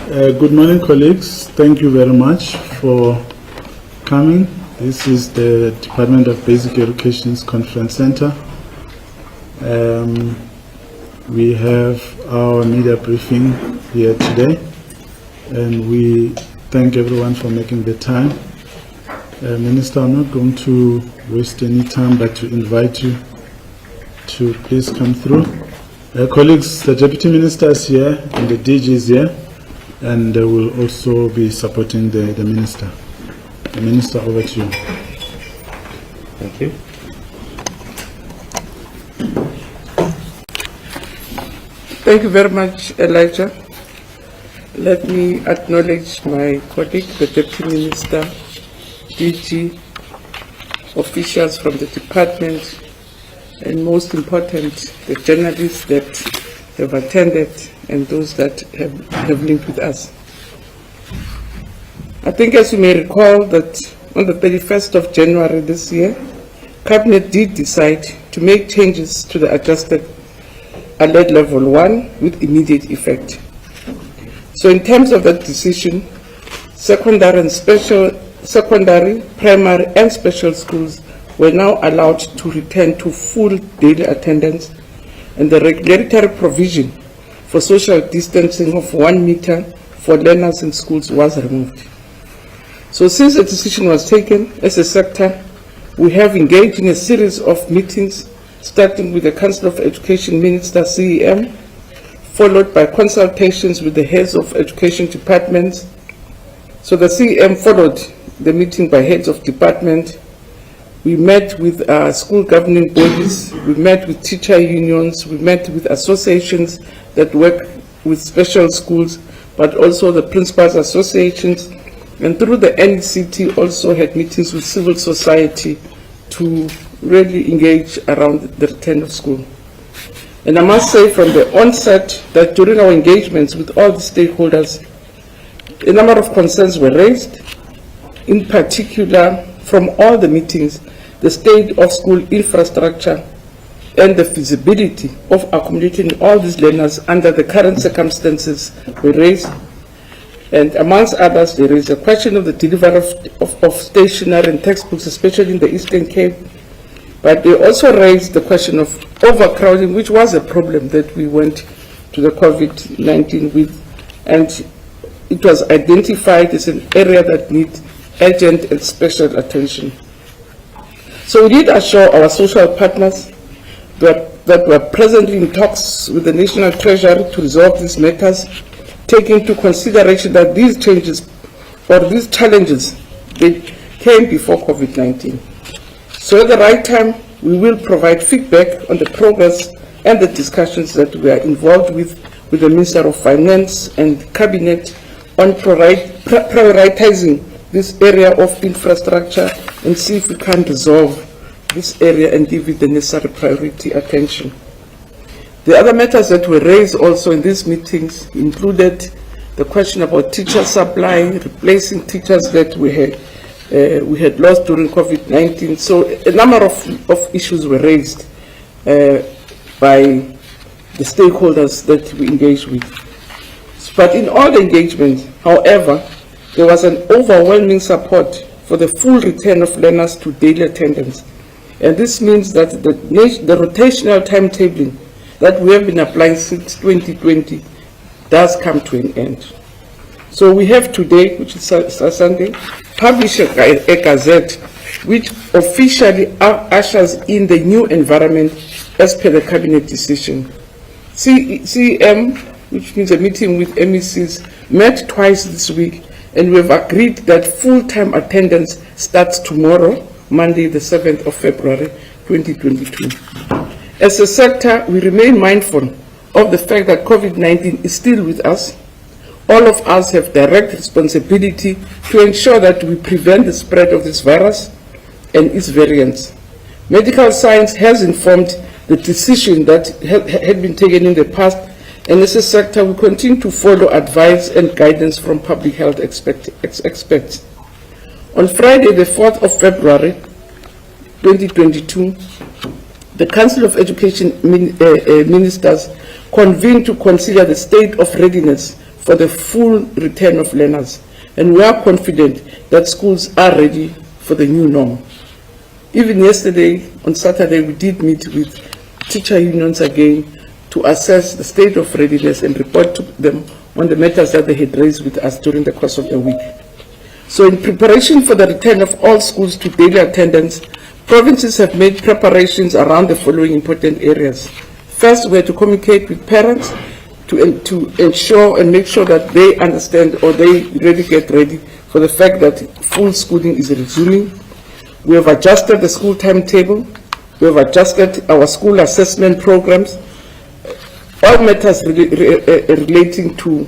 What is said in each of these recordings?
Good morning, colleagues. Thank you very much for coming. This is the Department of Basic Education's Conference Center. We have our media briefing here today, and we thank everyone for making the time. Minister, I'm not going to waste any time, but to invite you to please come through. Colleagues, the Deputy Minister is here and the DG is here, and they will also be supporting the Minister. The Minister, over to you. Thank you. Thank you very much, Elijah. Let me acknowledge my colleague, the Deputy Minister, DG, officials from the department, and most important, the journalists that have attended and those that have linked with us. I think, as you may recall, that on the 31st of January this year, Cabinet did decide to make changes to the adjusted alert level 1 with immediate effect. So in terms of that decision, secondary, primary and special schools were now allowed to return to full daily attendance, and the regulatory provision for social distancing of 1 meter for learners in schools was removed. So since the decision was taken, as a sector, we have engaged in a series of meetings, starting with the Council of Education Minister, CEM, followed by consultations with the heads of education departments. So the CEM followed the meeting by heads of department. We met with school governing bodies, we met with teacher unions, we met with associations that work with special schools, but also the principals associations, and through the NCT also had meetings with civil society to really engage around the return of school. And I must say from the onset that during our engagements with all the stakeholders, a number of concerns were raised, in particular from all the meetings, the state of school infrastructure and the feasibility of accommodating all these learners under the current circumstances were raised. And amongst others, there is a question of the delivery of stationery and textbooks, especially in the Eastern Cape. But they also raised the question of overcrowding, which was a problem that we went to the COVID-19 with. And it was identified as an area that needs urgent and special attention. So we did assure our social partners that we are presently in talks with the National Treasury to resolve these matters, taking into consideration that these changes or these challenges, they came before COVID-19. So at the right time, we will provide feedback on the progress and the discussions that we are involved with the Minister of Finance and Cabinet on prioritizing this area of infrastructure and see if we can resolve this area and give it the necessary priority attention. The other matters that were raised also in these meetings included the question about teacher supply, replacing teachers that we had lost during COVID-19. So a number of issues were raised by the stakeholders that we engaged with. But in all the engagement, however, there was an overwhelming support for the full return of learners to daily attendance. And this means that the rotational timetabling that we have been applying since 2020 does come to an end. So we have today, which is Sunday, published a gazette which officially ushers in the new environment as per the Cabinet decision. CEM, which means a meeting with MECs, met twice this week, and we have agreed that full-time attendance starts tomorrow, Monday the 7th of February 2022. As a sector, we remain mindful of the fact that COVID-19 is still with us. All of us have direct responsibility to ensure that we prevent the spread of this virus and its variants. Medical science has informed the decision that had been taken in the past, and as a sector, we continue to follow advice and guidance from public health experts. On Friday, the 4th of February, 2022, the Council of Education Ministers convened to consider the state of readiness for the full return of learners. And we are confident that schools are ready for the new norm. Even yesterday, on Saturday, we did meet with teacher unions again to assess the state of readiness and report to them on the matters that they had raised with us during the course of the week. So in preparation for the return of all schools to daily attendance, provinces have made preparations around the following important areas. First, we had to communicate with parents to ensure and make sure that they understand or they really get ready for the fact that full schooling is resuming. We have adjusted the school timetable. We have adjusted our school assessment programs. All matters relating to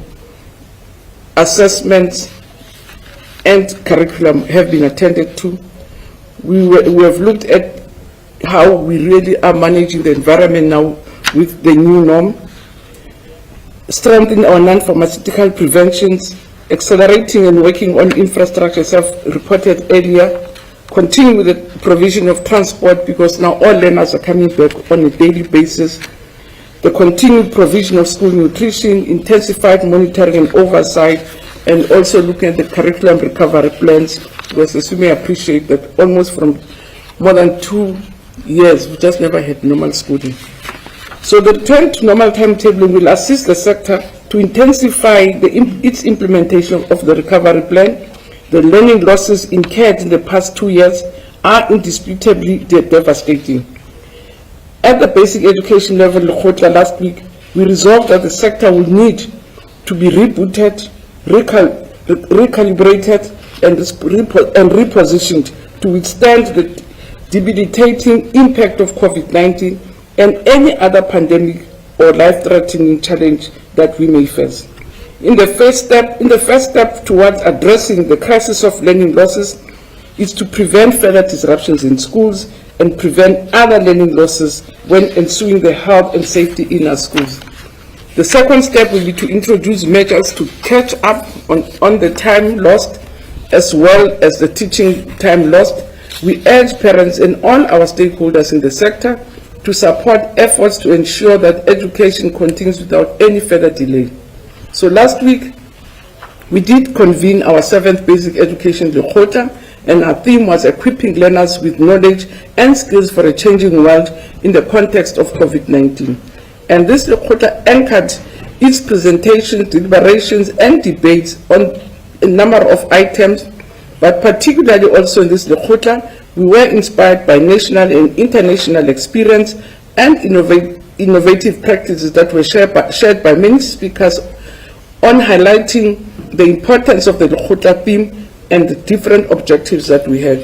assessments and curriculum have been attended to. We have looked at how we really are managing the environment now with the new norm, strengthening our non-pharmaceutical preventions, accelerating and working on infrastructure, as I've reported earlier, continue with the provision of transport because now all learners are coming back on a daily basis, the continued provision of school nutrition, intensified monitoring and oversight, and also looking at the curriculum recovery plans, because as you may appreciate that almost from more than 2 years, we just never had normal schooling. So the return to normal timetable will assist the sector to intensify its implementation of the recovery plan. The learning losses incurred in the past 2 years are indisputably devastating. At the basic education level, last week, we resolved that the sector will need to be rebooted, recalibrated, and repositioned to withstand the debilitating impact of COVID-19 and any other pandemic or life-threatening challenge that we may face. In the first step towards addressing the crisis of learning losses is to prevent further disruptions in schools and prevent other learning losses when ensuing the health and safety in our schools. The second step will be to introduce measures to catch up on the time lost as well as the teaching time lost. We urge parents and all our stakeholders in the sector to support efforts to ensure that education continues without any further delay. So last week, we did convene our 7th Basic Education Lekgotla, and our theme was equipping learners with knowledge and skills for a changing world in the context of COVID-19. And this Lekgotla anchored its presentations, deliberations, and debates on a number of items, but particularly also in this Lekgotla, we were inspired by national and international experience and innovative practices that were shared by many speakers on highlighting the importance of the Lekgotla theme and the different objectives that we had.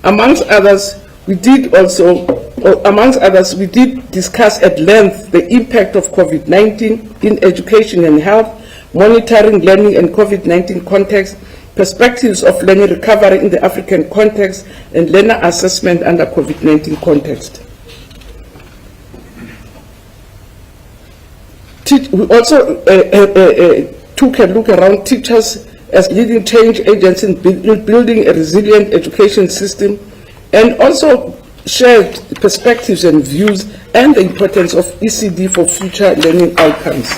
Amongst others, we did discuss at length the impact of COVID-19 in education and health, monitoring learning and COVID-19 context, perspectives of learning recovery in the African context, and learner assessment under COVID-19 context. We also took a look around teachers as leading change agents in building a resilient education system, and also shared perspectives and views and the importance of ECD for future learning outcomes.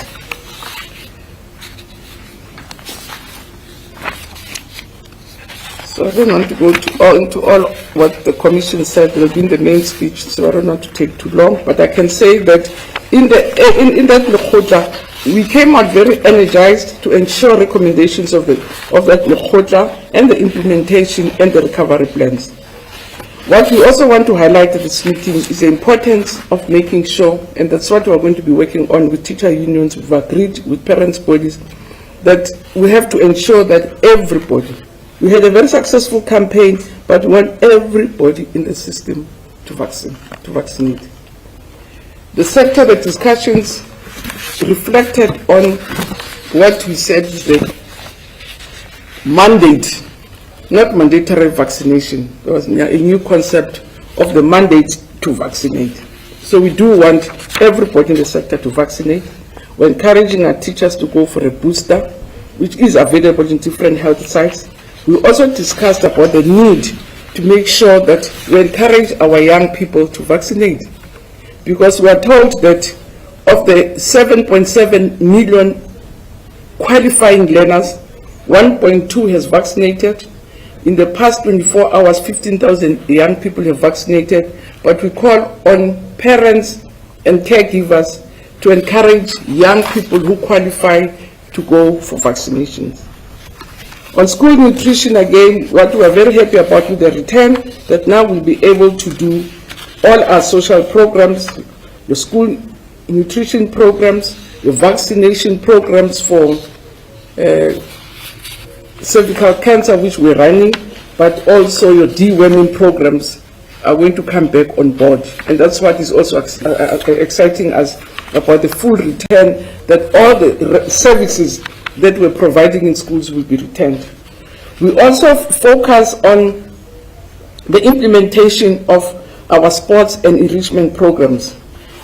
So I don't want to go into all what the Commission said will be in the main speech, so I don't want to take too long, but I can say that in that Lekgotla, we came out very energized to ensure recommendations of that Lekgotla and the implementation and the recovery plans. What we also want to highlight at this meeting is the importance of making sure, and that's what we're going to be working on with teacher unions, we've agreed with parents' bodies, that we have to ensure that everybody, we had a very successful campaign, but we want everybody in the system to vaccinate. The sector, the discussions reflected on what we said is the mandate, not mandatory vaccination. There was a new concept of the mandate to vaccinate. So we do want everybody in the sector to vaccinate. We're encouraging our teachers to go for a booster, which is available in different health sites. We also discussed about the need to make sure that we encourage our young people to vaccinate, because we are told that of the 7.7 million qualifying learners. 1.2 has vaccinated. In the past 24 hours, 15,000 young people have vaccinated, but we call on parents and caregivers to encourage young people who qualify to go for vaccinations. On school nutrition, again, what we are very happy about with the return, that now we'll be able to do all our social programs, the school nutrition programs, the vaccination programs for cervical cancer, which we're running, but also your deworming programs are going to come back on board. And that's what is also exciting us about the full return, that all the services that we're providing in schools will be returned. We also focus on the implementation of our sports and enrichment programs.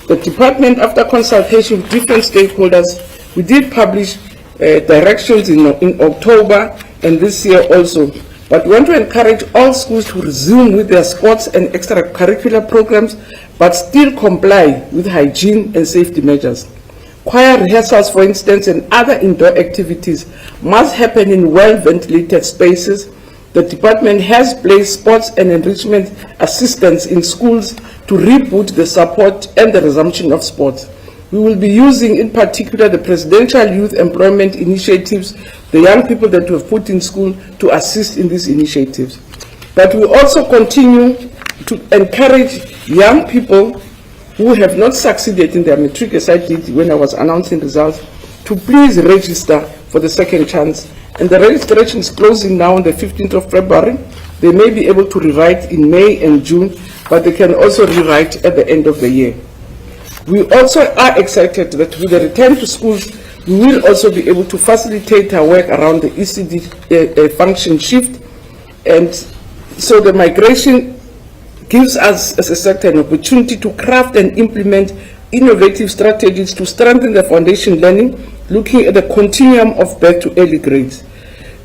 The department, after consultation with different stakeholders, we did publish directions in October and this year also. But we want to encourage all schools to resume with their sports and extracurricular programs, but still comply with hygiene and safety measures. Choir rehearsals, for instance, and other indoor activities must happen in well-ventilated spaces. The department has placed sports and enrichment assistants in schools to reboot the support and the resumption of sports. We will be using, in particular, the Presidential Youth Employment Initiatives, the young people that we have put in school, to assist in these initiatives. But we also continue to encourage young people who have not succeeded in their matric, as I did when I was announcing results, to please register for the second chance. And the registration is closing now on the 15th of February. They may be able to rewrite in May and June, but they can also rewrite at the end of the year. We also are excited that with the return to schools, we will also be able to facilitate our work around the ECD function shift. And so the migration gives us as a sector an opportunity to craft and implement innovative strategies to strengthen the foundation learning, looking at the continuum of back to early grades.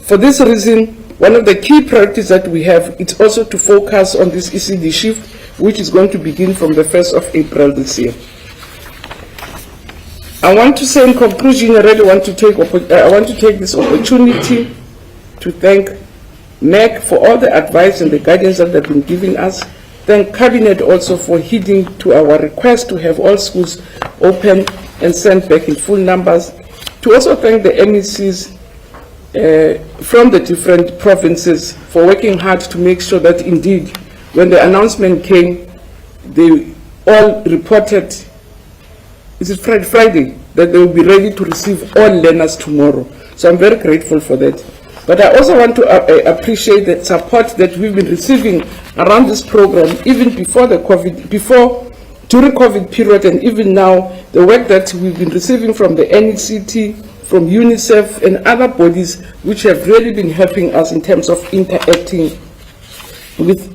For this reason, one of the key priorities that we have is also to focus on this ECD shift, which is going to begin from the 1st of April this year. I want to say in conclusion, I want to take this opportunity to thank MEC for all the advice and the guidance that they've been giving us. Thank Cabinet also for heeding to our request to have all schools open and sent back in full numbers. To also thank the MECs from the different provinces for working hard to make sure that indeed, when the announcement came, they all reported, is it Friday, that they will be ready to receive all learners tomorrow. So I'm very grateful for that. But I also want to appreciate the support that we've been receiving around this program, even before during COVID period, and even now, the work that we've been receiving from the NECT, from UNICEF and other bodies, which have really been helping us in terms of interacting with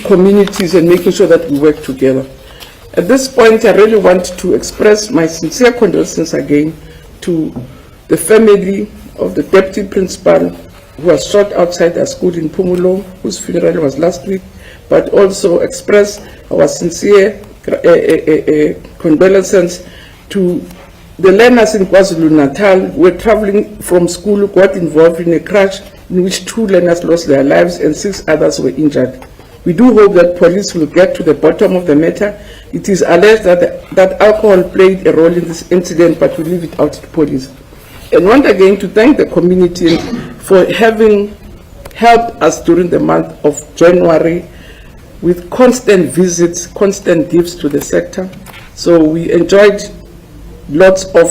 communities and making sure that we work together. At this point, I really want to express my sincere condolences again to the family of the deputy principal who was shot outside our school in Pumulo, whose funeral was last week, but also express our sincere condolences to the learners in KwaZulu-Natal who were traveling from school, got involved in a crash in which 2 learners lost their lives and 6 others were injured. We do hope that police will get to the bottom of the matter. It is alleged that alcohol played a role in this incident, but we leave it out to police. And once again, to thank the community for having helped us during the month of January with constant visits, constant gifts to the sector. So we enjoyed lots of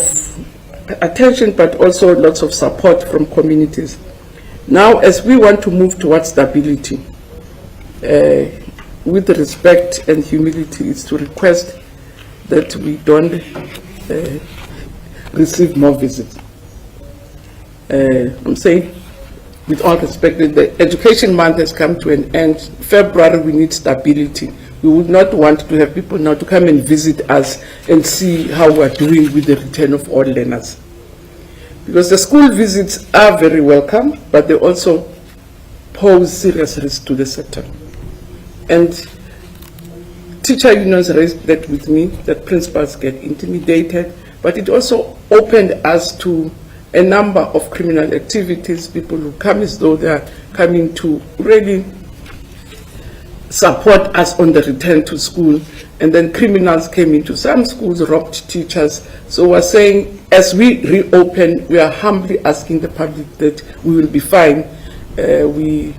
attention, but also lots of support from communities. Now, as we want to move towards stability, with respect and humility, is to request that we don't receive more visits. I'm saying, with all respect, that the education month has come to an end. February, we need stability. We would not want to have people now to come and visit us and see how we're doing with the return of all learners. Because the school visits are very welcome, but they also pose serious risk to the sector. And teacher unions raised that with me, that principals get intimidated, but it also opened us to a number of criminal activities, people who come as though they are coming to really support us on the return to school, and then criminals came into some schools, robbed teachers. So we're saying, as we reopen, we are humbly asking the public that we will be fine. We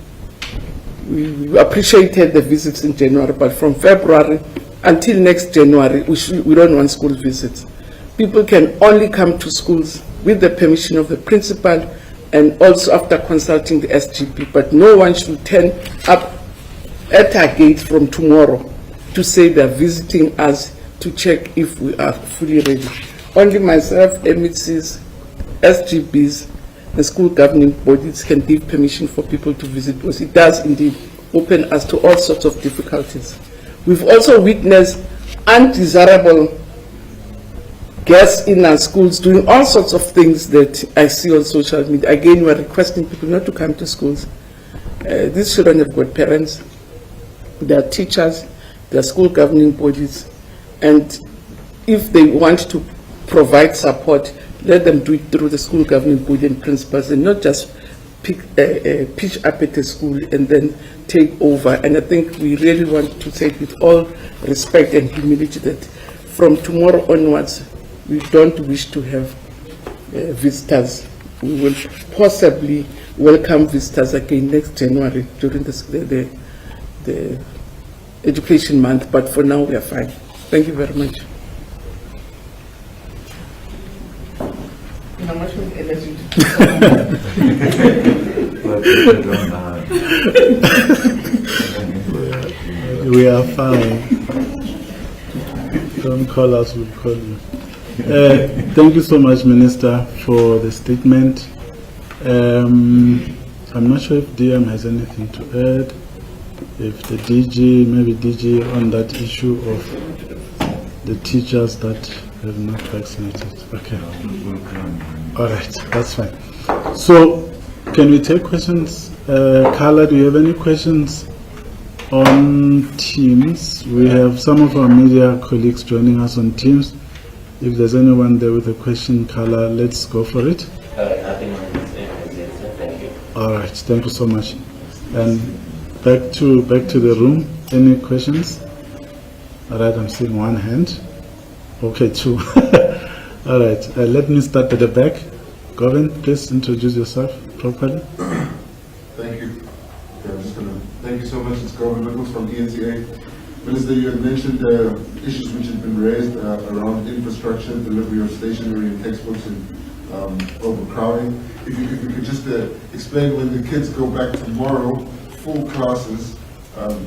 appreciated the visits in January, but from February until next January, we don't want school visits. People can only come to schools with the permission of the principal and also after consulting the SGP, but no one should turn up at our gate from tomorrow to say they're visiting us to check if we are fully ready. Only myself, MHCs, SGBs, the school governing bodies can give permission for people to visit, because it does indeed open us to all sorts of difficulties. We've also witnessed undesirable guests in our schools doing all sorts of things that I see on social media. Again, we're requesting people not to come to schools. These children have got parents, their teachers, their school governing bodies, and if they want to provide support, let them do it through the school governing body and principals, and not just pitch up at the school and then take over. And I think we really want to say with all respect and humility that from tomorrow onwards, we don't wish to have visitors. We will possibly welcome visitors again next January during the education month, but for now we are fine. Thank you very much. How much was energy? We are fine. Don't call us, we'll call you. Thank you so much, Minister, for the statement. I'm not sure if DM has anything to add. If the DG, maybe DG on that issue of the teachers that have not vaccinated. Okay. All right, that's fine. So, can we take questions? Carla, do you have any questions on Teams? We have some of our media colleagues joining us on Teams. If there's anyone there with a question, Carla, let's go for it. Nothing on this end, sir. Thank you. All right, thank you so much. And back to the room. Any questions? All right, I'm seeing one hand. Okay, two. All right, let me start at the back. Govin, please introduce yourself properly. Thank you. Okay, I'm just gonna thank you so much. It's Govin Nichols from ENCA. Minister, you had mentioned issues which had been raised around infrastructure, delivery of stationery and textbooks, and overcrowding. If you could just explain, when the kids go back tomorrow, full classes,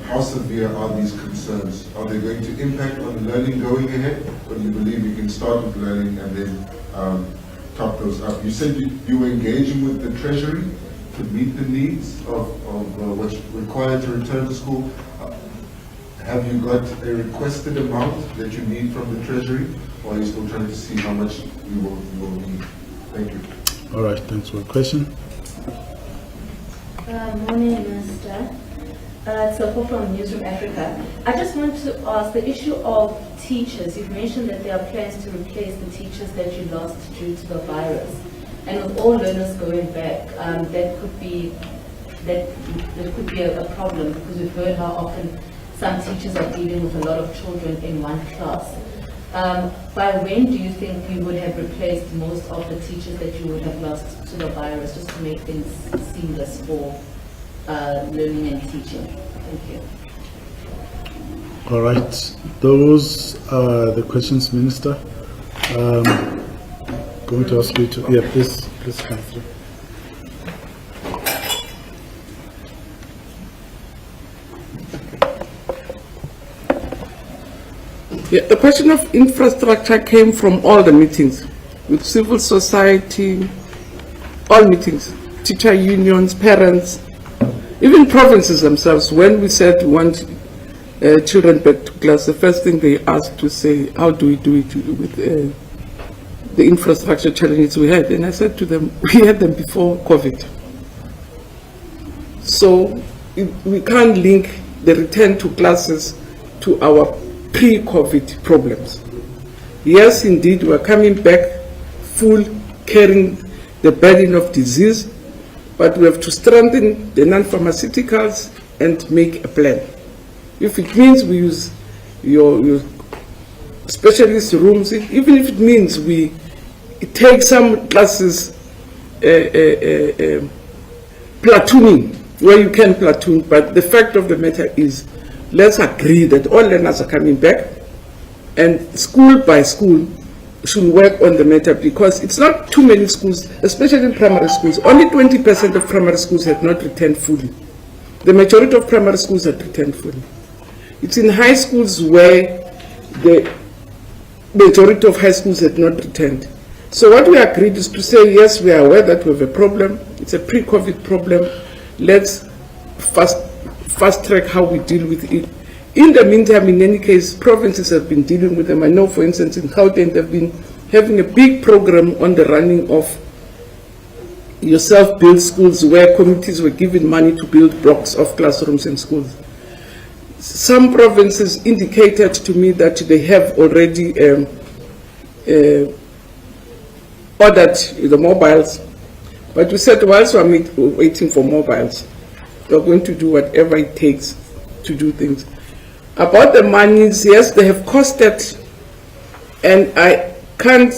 how severe are these concerns? Are they going to impact on learning going ahead, or do you believe you can start with learning and then top those up? You said you were engaging with the Treasury to meet the needs of what's required to return to school. Have you got a requested amount that you need from the Treasury, or are you still trying to see how much you will need? Thank you. All right, thanks for the question. Morning, Minister. So from Newsroom Africa. I just want to ask the issue of teachers. You've mentioned that there are plans to replace the teachers that you lost due to the virus. And with all learners going back, that could be a problem, because we've heard how often some teachers are dealing with a lot of children in one class. By when do you think you would have replaced most of the teachers that you would have lost to the virus, just to make things seamless for learning and teaching? Thank you. All right, those are the questions, Minister. Going to ask you to, yeah, please come through. Yeah, the question of infrastructure came from all the meetings, with civil society, all meetings, teacher unions, parents, even provinces themselves. When we said we want children back to class, the first thing they asked to say, how do we do it with the infrastructure challenges we had? And I said to them, we had them before COVID. So we can't link the return to classes to our pre-COVID problems. Yes, indeed, we're coming back full, carrying the burden of disease, but we have to strengthen the non-pharmaceuticals and make a plan. If it means we use your specialist rooms, even if it means we take some classes, platooning, where you can platoon, but the fact of the matter is, let's agree that all learners are coming back, and school by school should work on the matter, because it's not too many schools, especially in primary schools. Only 20% of primary schools have not returned fully. The majority of primary schools have returned fully. It's in high schools where the majority of high schools have not returned. So what we agreed is to say, yes, we are aware that we have a problem. It's a pre-COVID problem. Let's fast track how we deal with it. In the meantime, in any case, provinces have been dealing with them. I know, for instance, in Gauteng, they've been having a big program on the running of your self-built schools, where communities were given money to build blocks of classrooms in schools. Some provinces indicated to me that they have already ordered the mobiles, but we said, whilst we're waiting for mobiles, we're going to do whatever it takes to do things. About the monies, yes, they have costed, and I can't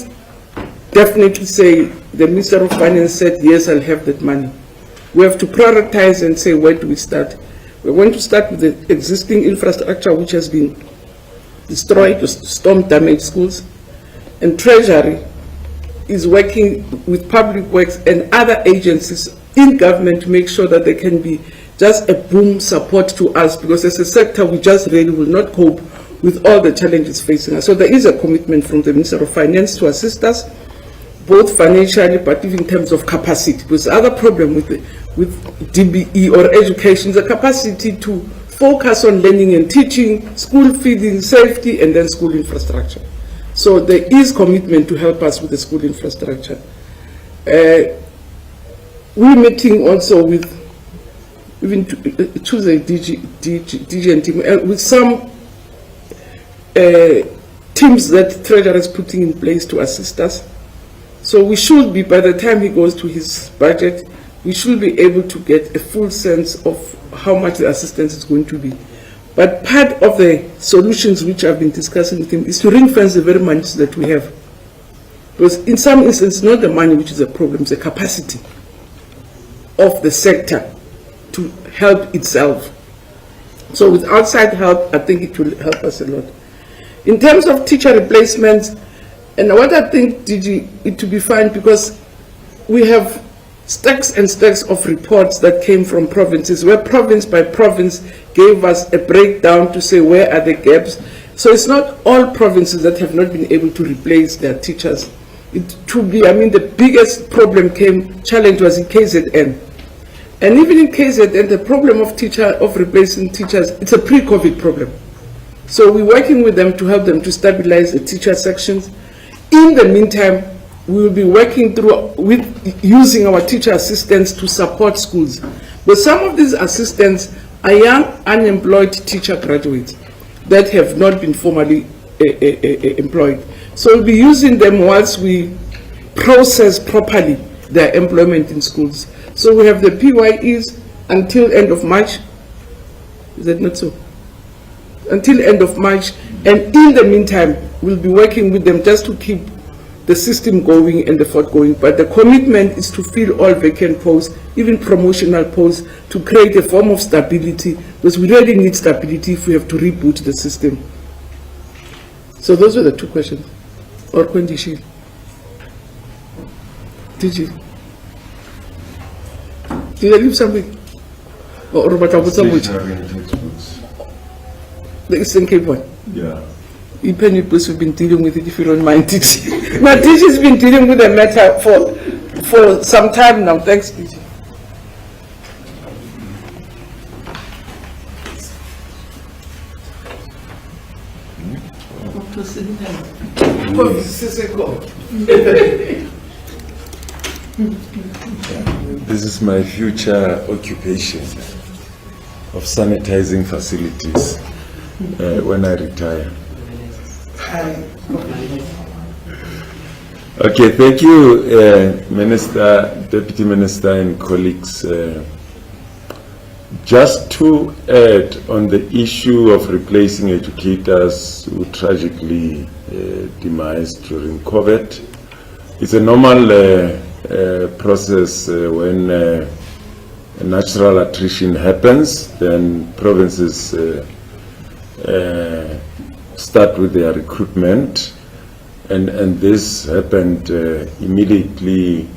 definitely say the Minister of Finance said, yes, I'll have that money. We have to prioritize and say, where do we start? We're going to start with the existing infrastructure which has been destroyed, the storm-damaged schools, and Treasury is working with Public Works and other agencies in government to make sure that they can be just a boom support to us, because as a sector we just really will not cope with all the challenges facing us. So there is a commitment from the Minister of Finance to assist us, both financially but even in terms of capacity. Because the other problem with DBE or education is the capacity to focus on learning and teaching, school feeding, safety, and then school infrastructure. So there is commitment to help us with the school infrastructure. We're meeting also with even Tuesday DG and team, with some teams that Treasurer is putting in place to assist us. So we should be, by the time he goes to his budget, we should be able to get a full sense of how much the assistance is going to be. But part of the solutions which I've been discussing with him is to ring fence the very money that we have. Because in some instances, not the money which is a problem, it's the capacity of the sector to help itself. So with outside help, I think it will help us a lot. In terms of teacher replacements, and what I think it to be fine, because we have stacks and stacks of reports that came from provinces, where province by province gave us a breakdown to say where are the gaps. So it's not all provinces that have not been able to replace their teachers. The biggest challenge was in KZN. And even in KZN, the problem of replacing teachers, it's a pre-COVID problem. So we're working with them to help them to stabilize the teacher sections. In the meantime, we will be working with using our teacher assistants to support schools. But some of these assistants are young, unemployed teacher graduates that have not been formally employed. So we'll be using them whilst we process properly their employment in schools. So we have the PYEs until end of March. Is that not so? Until end of March. And in the meantime, we'll be working with them just to keep the system going and the fort going. But the commitment is to fill all vacant posts, even promotional posts, to create a form of stability, because we really need stability if we have to reboot the system. So those were the two questions. Or condition. Did I leave something? Or Stationery and textbooks. the Eastern Cape one? Yeah. Penny Plus have been dealing with it, if you don't mind teaching. My teacher's been dealing with the matter for some time now. Thanks, teacher. This is my future occupation of sanitizing facilities when I retire. Okay, thank you, Minister, Deputy Minister, and colleagues. Just to add on the issue of replacing educators who tragically demised during COVID, it's a normal process when natural attrition happens. Then provinces start with their recruitment, and this happened immediately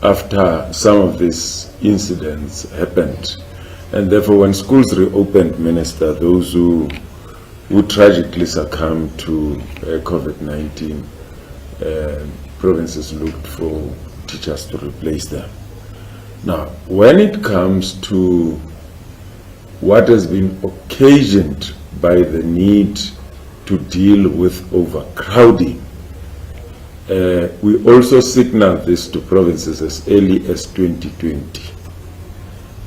after some of these incidents happened. And therefore, when schools reopened, Minister, those who tragically succumbed to COVID-19, provinces looked for teachers to replace them. Now, when it comes to what has been occasioned by the need to deal with overcrowding, we also signaled this to provinces as early as 2020,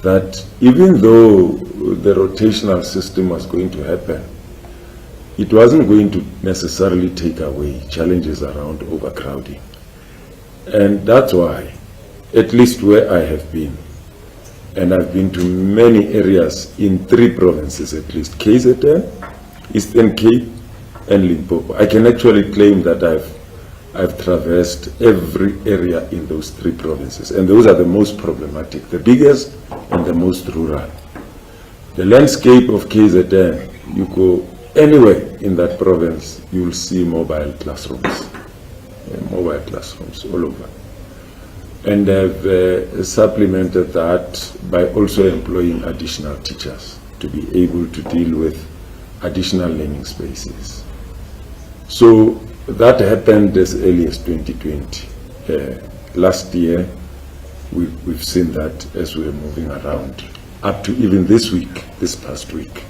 that even though the rotational system was going to happen, it wasn't going to necessarily take away challenges around overcrowding. And that's why, at least where I have been, and I've been to many areas in 3 provinces at least, KZN, Eastern Cape, and Limpopo. I can actually claim that I've traversed every area in those 3 provinces, and those are the most problematic, the biggest and the most rural. The landscape of KZN, you go anywhere in that province, you will see mobile classrooms all over. And I've supplemented that by also employing additional teachers to be able to deal with additional learning spaces. So that happened as early as 2020. Last year, we've seen that as we're moving around, up to even this week, this past week.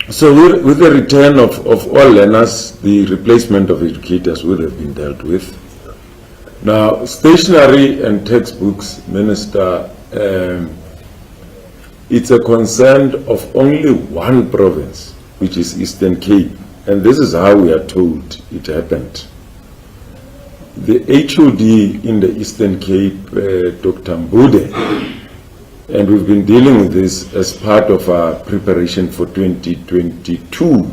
So with the return of all learners, the replacement of educators would have been dealt with. Now, stationery and textbooks, Minister, it's a concern of only one province, which is Eastern Cape, and this is how we are told it happened. The HOD in the Eastern Cape, Dr. Mbude, and we've been dealing with this as part of our preparation for 2022.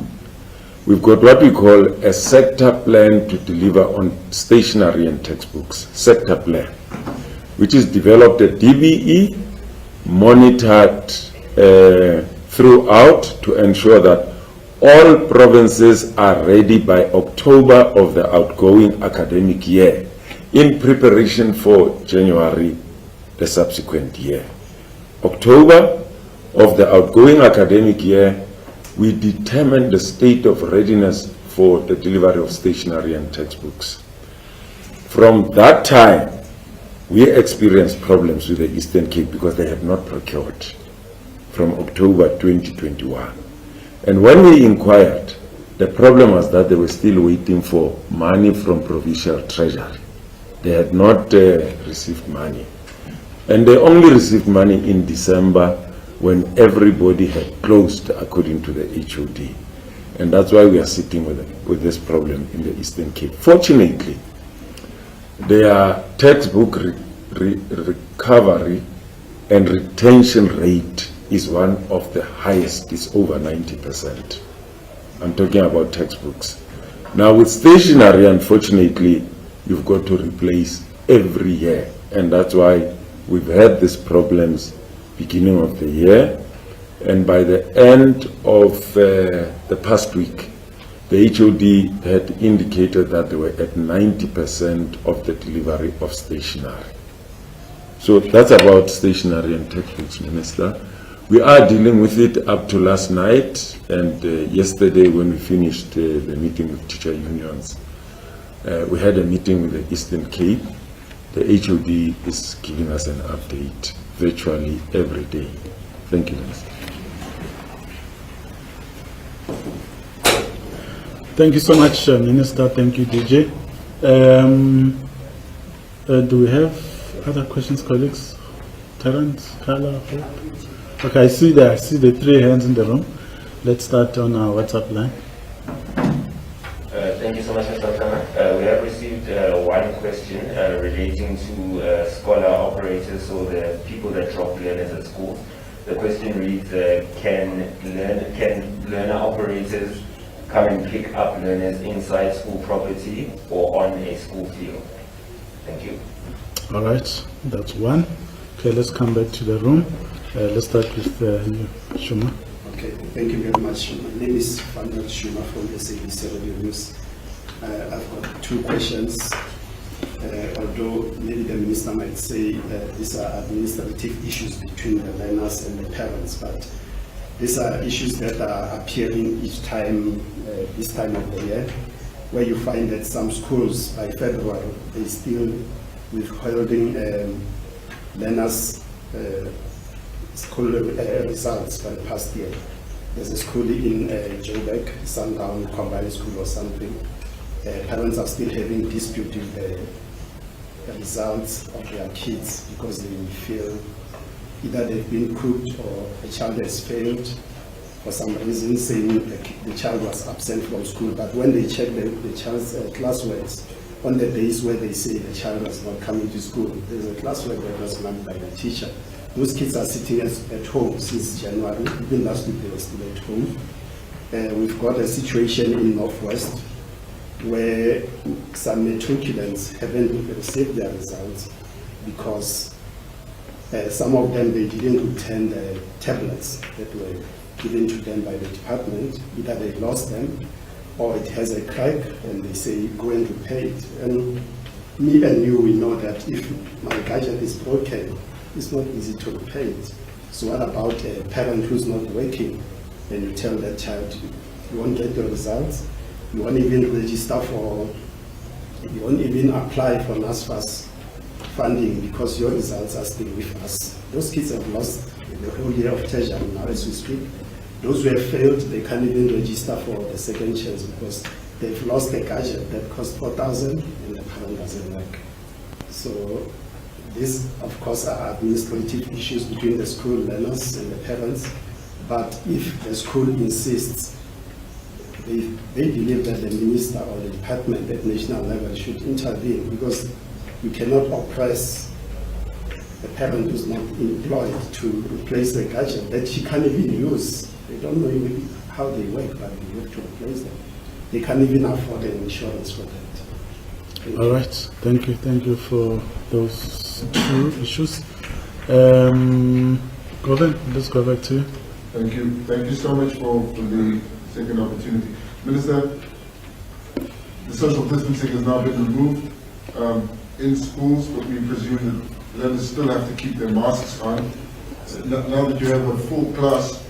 We've got what we call a sector plan to deliver on stationery and textbooks, sector plan, which is developed at DBE, monitored throughout to ensure that all provinces are ready by October of the outgoing academic year in preparation for January the subsequent year. October of the outgoing academic year, we determine the state of readiness for the delivery of stationery and textbooks. From that time, we experienced problems with the Eastern Cape because they had not procured from October 2021. And when we inquired, the problem was that they were still waiting for money from provincial treasury. They had not received money. And they only received money in December when everybody had closed according to the HOD. And that's why we are sitting with this problem in the Eastern Cape. Fortunately, their textbook recovery and retention rate is one of the highest. It's over 90%. I'm talking about textbooks. Now with stationery, unfortunately, you've got to replace every year. And that's why we've had these problems beginning of the year, and by the end of the past week, the HOD had indicated that they were at 90% of the delivery of stationery. So that's about stationery and textbooks, Minister. We are dealing with it up to last night, and yesterday when we finished the meeting with teacher unions, we had a meeting with the Eastern Cape. The HOD is giving us an update virtually every day. Thank you, Minister. Thank you so much, Minister. Thank you, DJ. Do we have other questions, colleagues? Terence, Carla, Hope? Okay, I see the 3 hands in the room. Let's start on our WhatsApp line. Thank you so much, Mr. Kama. We have received one question relating to scholar operators, so the people that drop learners at school. The question reads, can learner operators come and pick up learners inside school property or on a school field? Thank you. All right, that's one. Okay, let's come back to the room. Let's start with you, Shuma. Okay, thank you very much. My name is Fernand Shuma from SABC Radio News. I've got 2 questions. Although maybe the minister might say these are administrative issues between the learners and the parents, but these are issues that are appearing each time, this time of the year, where you find that some schools by February, they still withholding learners' school results for the past year. There's a school in Joburg, Sundown Combined School or something. Parents are still having dispute with the results of their kids because they feel either they've been cooked or a child has failed for some reason, saying the child was absent from school. But when they check the child's classworks, on the days where they say the child was not coming to school, there's a classwork that was marked by the teacher. Those kids are sitting at home since January. Even last week they were still at home. We've got a situation in Northwest where some matriculants haven't received their results because some of them, they didn't return the tablets that were given to them by the department. Either they lost them or it has a crack and they say go and repair it. And me and you, we know that if my gadget is broken, it's not easy to repair it. So what about a parent who's not working and you tell that child you won't get the results, you won't even register for, you won't even apply for NSFAS funding because your results are still with us. Those kids have lost the whole year of tertiary now as we speak. Those who have failed, they can't even register for the second chance because they've lost a gadget that cost 4,000 and the parent doesn't work. So these, of course, are administrative issues between the school learners and the parents. But if the school insists, they believe that the minister or the department at national level should intervene because you cannot oppress a parent who's not employed to replace the gadget that she can't even use. They don't know even how they work, but you have to replace them. They can't even afford an insurance for that. All right, thank you for those 2 issues. Govind, let's go back to you. Thank you so much for the second opportunity. Minister, the social distancing has now been removed in schools, but we presume that learners still have to keep their masks on. Now that you have a full class,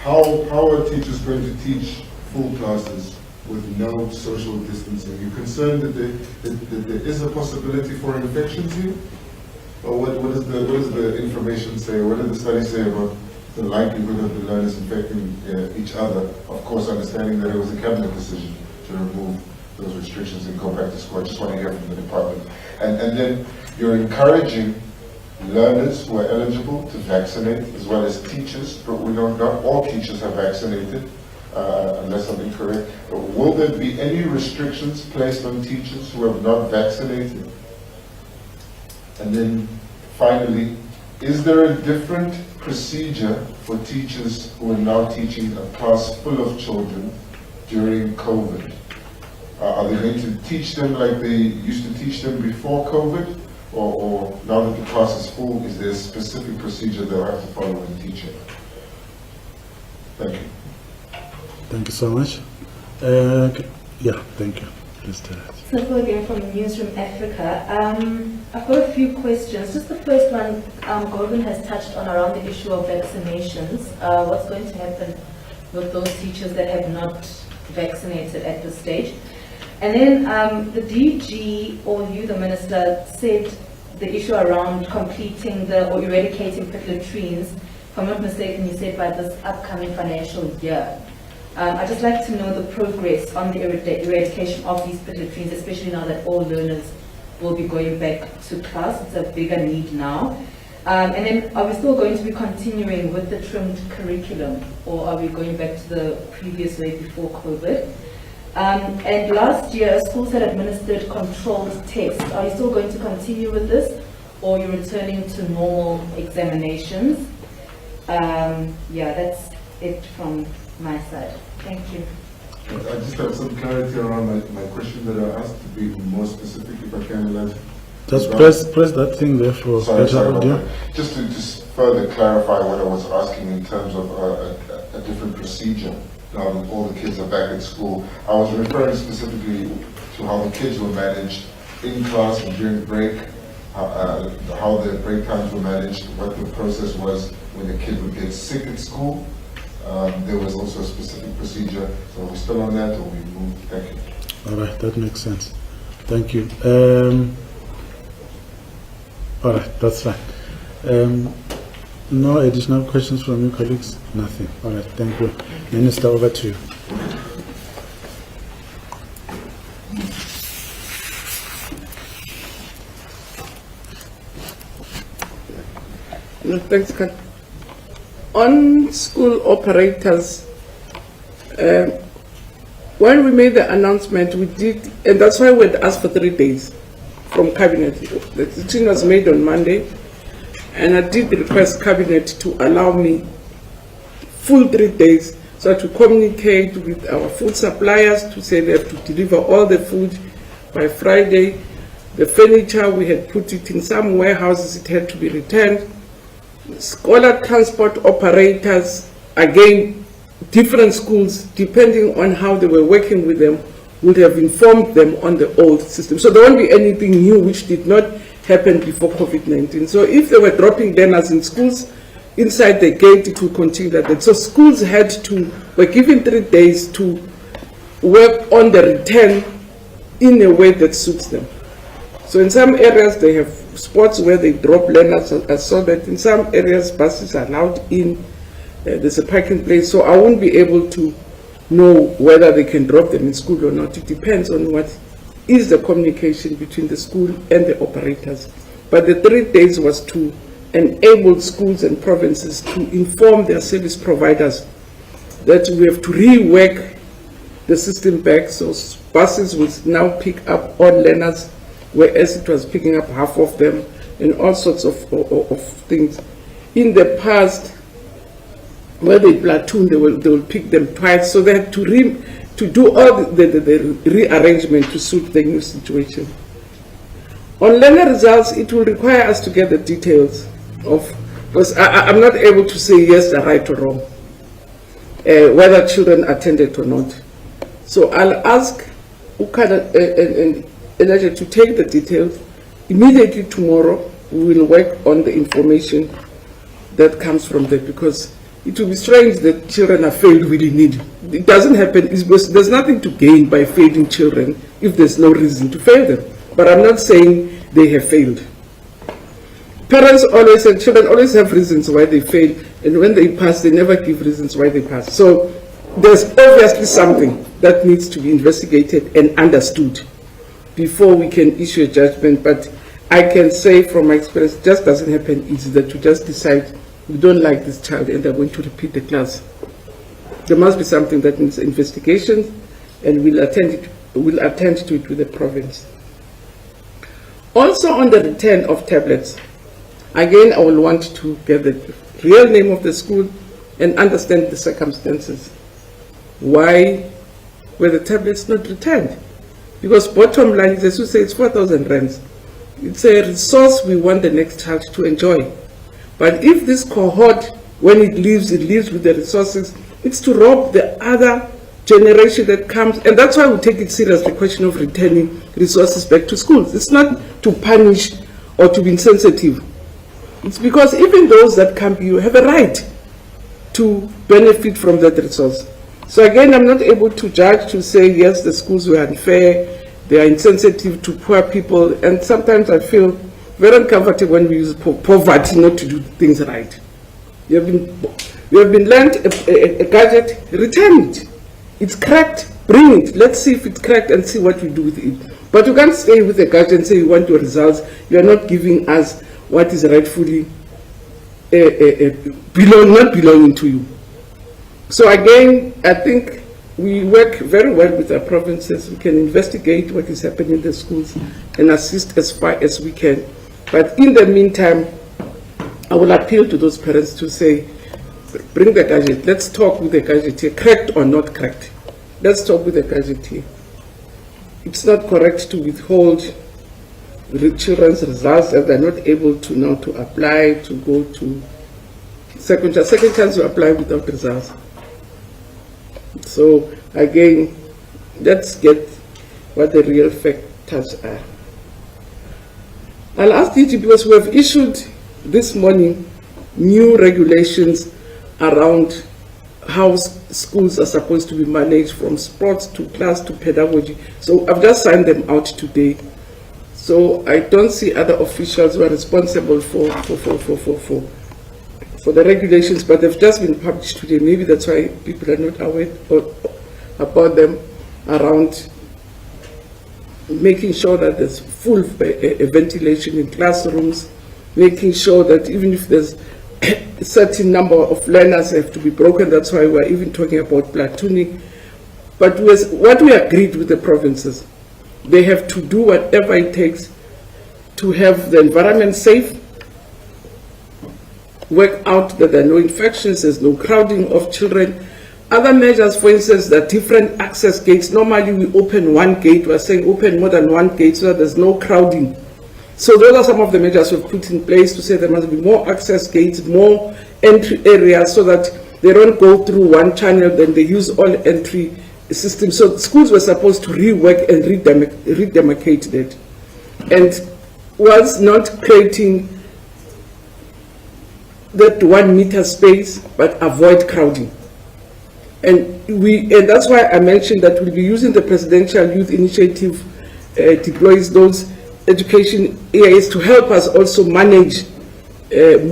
how are teachers going to teach full classes with no social distancing? Are you concerned that there is a possibility for infections here? Or what does the information say, or what did the study say about the likelihood of the learners infecting each other? Of course, understanding that it was a cabinet decision to remove those restrictions and go back to school. I just want to hear from the department. And then you're encouraging learners who are eligible to vaccinate, as well as teachers, but we know not all teachers are vaccinated, unless I'm incorrect. But will there be any restrictions placed on teachers who have not vaccinated? And then finally, is there a different procedure for teachers who are now teaching a class full of children during COVID? Are they going to teach them like they used to teach them before COVID? Or now that the class is full, is there a specific procedure they'll have to follow in teaching? Thank you. Thank you so much. Yeah, thank you. Please tell us. So again from Newsroom Africa. I've got a few questions. Just the first one, Govind has touched on around the issue of vaccinations. What's going to happen with those teachers that have not vaccinated at this stage? And then the DG, or you, the minister, said the issue around completing or eradicating pit latrines. If I'm not mistaken, you said by this upcoming financial year. I'd just like to know the progress on the eradication of these pit latrines, especially now that all learners will be going back to class. It's a bigger need now. And then are we still going to be continuing with the trimmed curriculum, or are we going back to the previous way before COVID? And last year, schools had administered controlled tests. Are you still going to continue with this, or are you returning to normal examinations? Yeah, that's it from my side. Thank you. I just have some clarity around my question that I asked, to be more specific, if I can, Elijah. Just press that thing there for better audio. Just to further clarify what I was asking in terms of a different procedure now that all the kids are back at school. I was referring specifically to how the kids were managed in class and during break, how the break times were managed, what the process was when the kid would get sick at school. There was also a specific procedure. So are we still on that, or we moved? Thank you. All right, that makes sense. Thank you. All right, that's fine. No additional questions from you, colleagues? Nothing. All right, thank you. Minister, over to you. No, thanks, Kat. On school operators, when we made the announcement, we did, and that's why we had asked for 3 days from Cabinet. The decision was made on Monday, and I did request Cabinet to allow me full 3 days so to communicate with our food suppliers to say they have to deliver all the food by Friday. The furniture, we had put it in some warehouses, it had to be returned. Scholar transport operators, again, different schools, depending on how they were working with them, would have informed them on the old system. So there won't be anything new which did not happen before COVID-19. So if they were dropping learners in schools, inside the gate it will continue like that. So schools were given 3 days to work on the return in a way that suits them. So in some areas they have spots where they drop learners, so that in some areas buses are allowed in, there's a parking place. So I won't be able to know whether they can drop them in school or not. It depends on what is the communication between the school and the operators. But the 3 days was to enable schools and provinces to inform their service providers that we have to rework the system back. So buses will now pick up all learners, whereas it was picking up half of them, and all sorts of things. In the past, where they platoon, they will pick them twice, so they had to do all the rearrangement to suit the new situation. On learner results, it will require us to get the details of, because I'm not able to say yes, they're right or wrong, whether children attended or not. So I'll ask Ukada and Elijah to take the details. Immediately tomorrow, we will work on the information that comes from that, because it will be strange that children are failed willy-nilly. It doesn't happen. There's nothing to gain by failing children if there's no reason to fail them. But I'm not saying they have failed. Parents always and children always have reasons why they fail, and when they pass, they never give reasons why they pass. So there's obviously something that needs to be investigated and understood before we can issue a judgment. But I can say from my experience, it just doesn't happen easy that you just decide we don't like this child and they're going to repeat the class. There must be something that needs investigation, and we'll attend to it with the province. Also on the return of tablets, again, I will want to get the real name of the school and understand the circumstances. Why were the tablets not returned? Because bottom line is, as you say, it's 4,000 rands. It's a resource we want the next child to enjoy. But if this cohort, when it leaves with the resources, it's to rob the other generation that comes. And that's why we take it serious, the question of returning resources back to schools. It's not to punish or to be insensitive. It's because even those that come, you have a right to benefit from that resource. So again, I'm not able to judge, to say, yes, the schools were unfair, they are insensitive to poor people, and sometimes I feel very uncomfortable when we use poverty not to do things right. You have been lent a gadget, return it. It's cracked, bring it. Let's see if it's cracked and see what we do with it. But you can't stay with a gadget and say you want your results. You are not giving us what is rightfully not belonging to you. So again, I think we work very well with our provinces. We can investigate what is happening in the schools and assist as far as we can. But in the meantime, I will appeal to those parents to say, bring the gadget. Let's talk with the gadget here, correct or not correct. Let's talk with the gadget here. It's not correct to withhold children's results if they're not able to now to apply to go to second chance. Second chance you apply without results. So again, let's get what the real factors are. I'll ask DG because we have issued this morning new regulations around how schools are supposed to be managed, from sports to class to pedagogy. So I've just signed them out today. So I don't see other officials who are responsible for the regulations, but they've just been published today. Maybe that's why people are not aware about them, around making sure that there's full ventilation in classrooms, making sure that even if there's a certain number of learners have to be broken, that's why we're even talking about platooning. But what we agreed with the provinces, they have to do whatever it takes to have the environment safe, work out that there are no infections, there's no crowding of children. Other measures, for instance, the different access gates. Normally we open one gate, we're saying open more than one gate so that there's no crowding. So those are some of the measures we've put in place to say there must be more access gates, more entry areas so that they don't go through one channel, then they use all entry systems. So schools were supposed to rework and redemarcate that. And was not creating that 1 meter space, but avoid crowding. And that's why I mentioned that we'll be using the Presidential Youth Initiative, deploys those education areas to help us also manage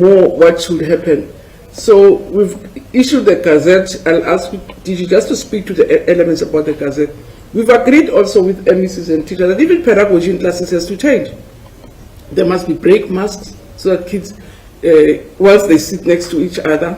more what should happen. So we've issued the Gazette. I'll ask DG just to speak to the elements about the Gazette. We've agreed also with MECs and teachers that even pedagogy in classes has to change. There must be break masks so that kids, once they sit next to each other,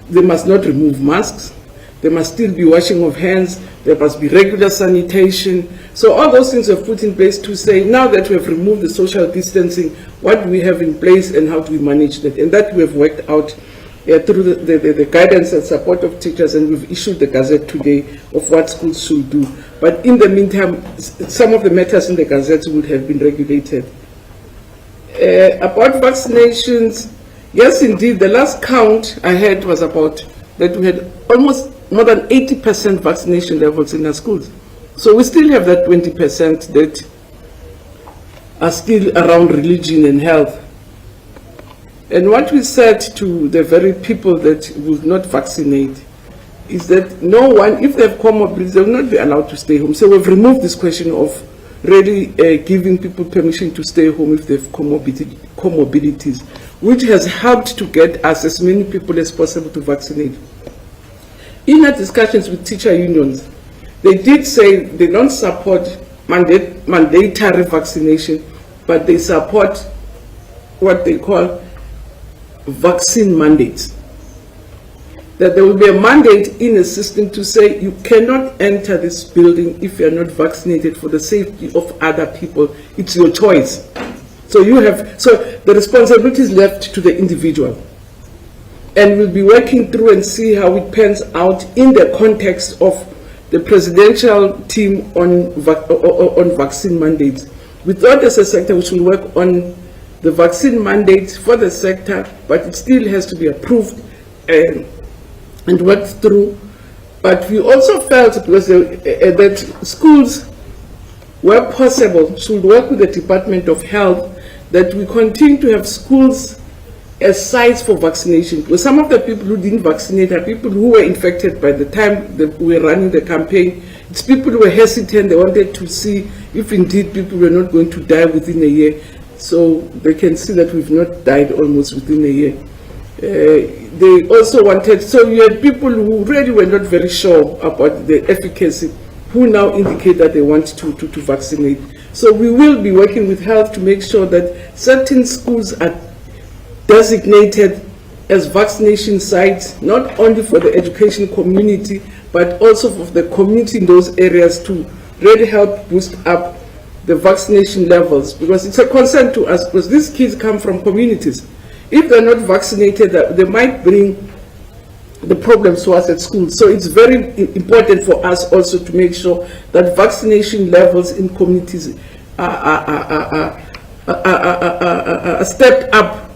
they must not remove masks. There must still be washing of hands. There must be regular sanitation. So all those things we've put in place to say, now that we have removed the social distancing, what do we have in place and how do we manage that? And that we have worked out through the guidance and support of teachers, and we've issued the Gazette today of what schools should do. But in the meantime, some of the matters in the Gazette would have been regulated. About vaccinations, yes, indeed, the last count I had was about that we had almost more than 80% vaccination levels in our schools. So we still have that 20% that are still around religion and health. And what we said to the very people that will not vaccinate is that no one, if they have comorbidities, they will not be allowed to stay home. So we've removed this question of really giving people permission to stay home if they have comorbidities, which has helped to get us as many people as possible to vaccinate. In our discussions with teacher unions, they did say they don't support mandatory vaccination, but they support what they call vaccine mandates. That there will be a mandate in a system to say you cannot enter this building if you are not vaccinated for the safety of other people. It's your choice. So the responsibility is left to the individual. And we'll be working through and see how it pans out in the context of the presidential team on vaccine mandates. We thought as a sector we should work on the vaccine mandates for the sector, but it still has to be approved and worked through. But we also felt because that schools, where possible, should work with the Department of Health, that we continue to have schools as sites for vaccination. Because some of the people who didn't vaccinate are people who were infected by the time that we were running the campaign. It's people who were hesitant. They wanted to see if indeed people were not going to die within a year. So they can see that we've not died almost within a year. They also wanted, so you had people who really were not very sure about the efficacy, who now indicate that they want to vaccinate. So we will be working with health to make sure that certain schools are designated as vaccination sites, not only for the education community, but also for the community in those areas to really help boost up the vaccination levels, because it's a concern to us, because these kids come from communities. If they're not vaccinated, they might bring the problems to us at school. So it's very important for us also to make sure that vaccination levels in communities are stepped up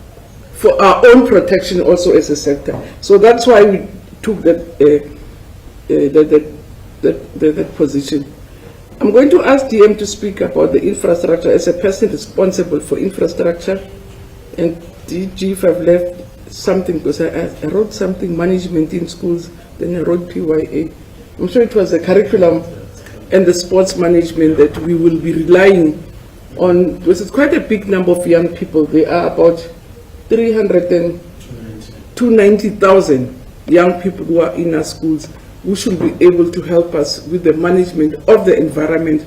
for our own protection also as a sector. So that's why we took that position. I'm going to ask DM to speak about the infrastructure as a person responsible for infrastructure. And DG, if I've left something, because I wrote something, management in schools, then I wrote PYA. I'm sure it was the curriculum and the sports management that we will be relying on, because it's quite a big number of young people. There are about 290,000 young people who are in our schools, who should be able to help us with the management of the environment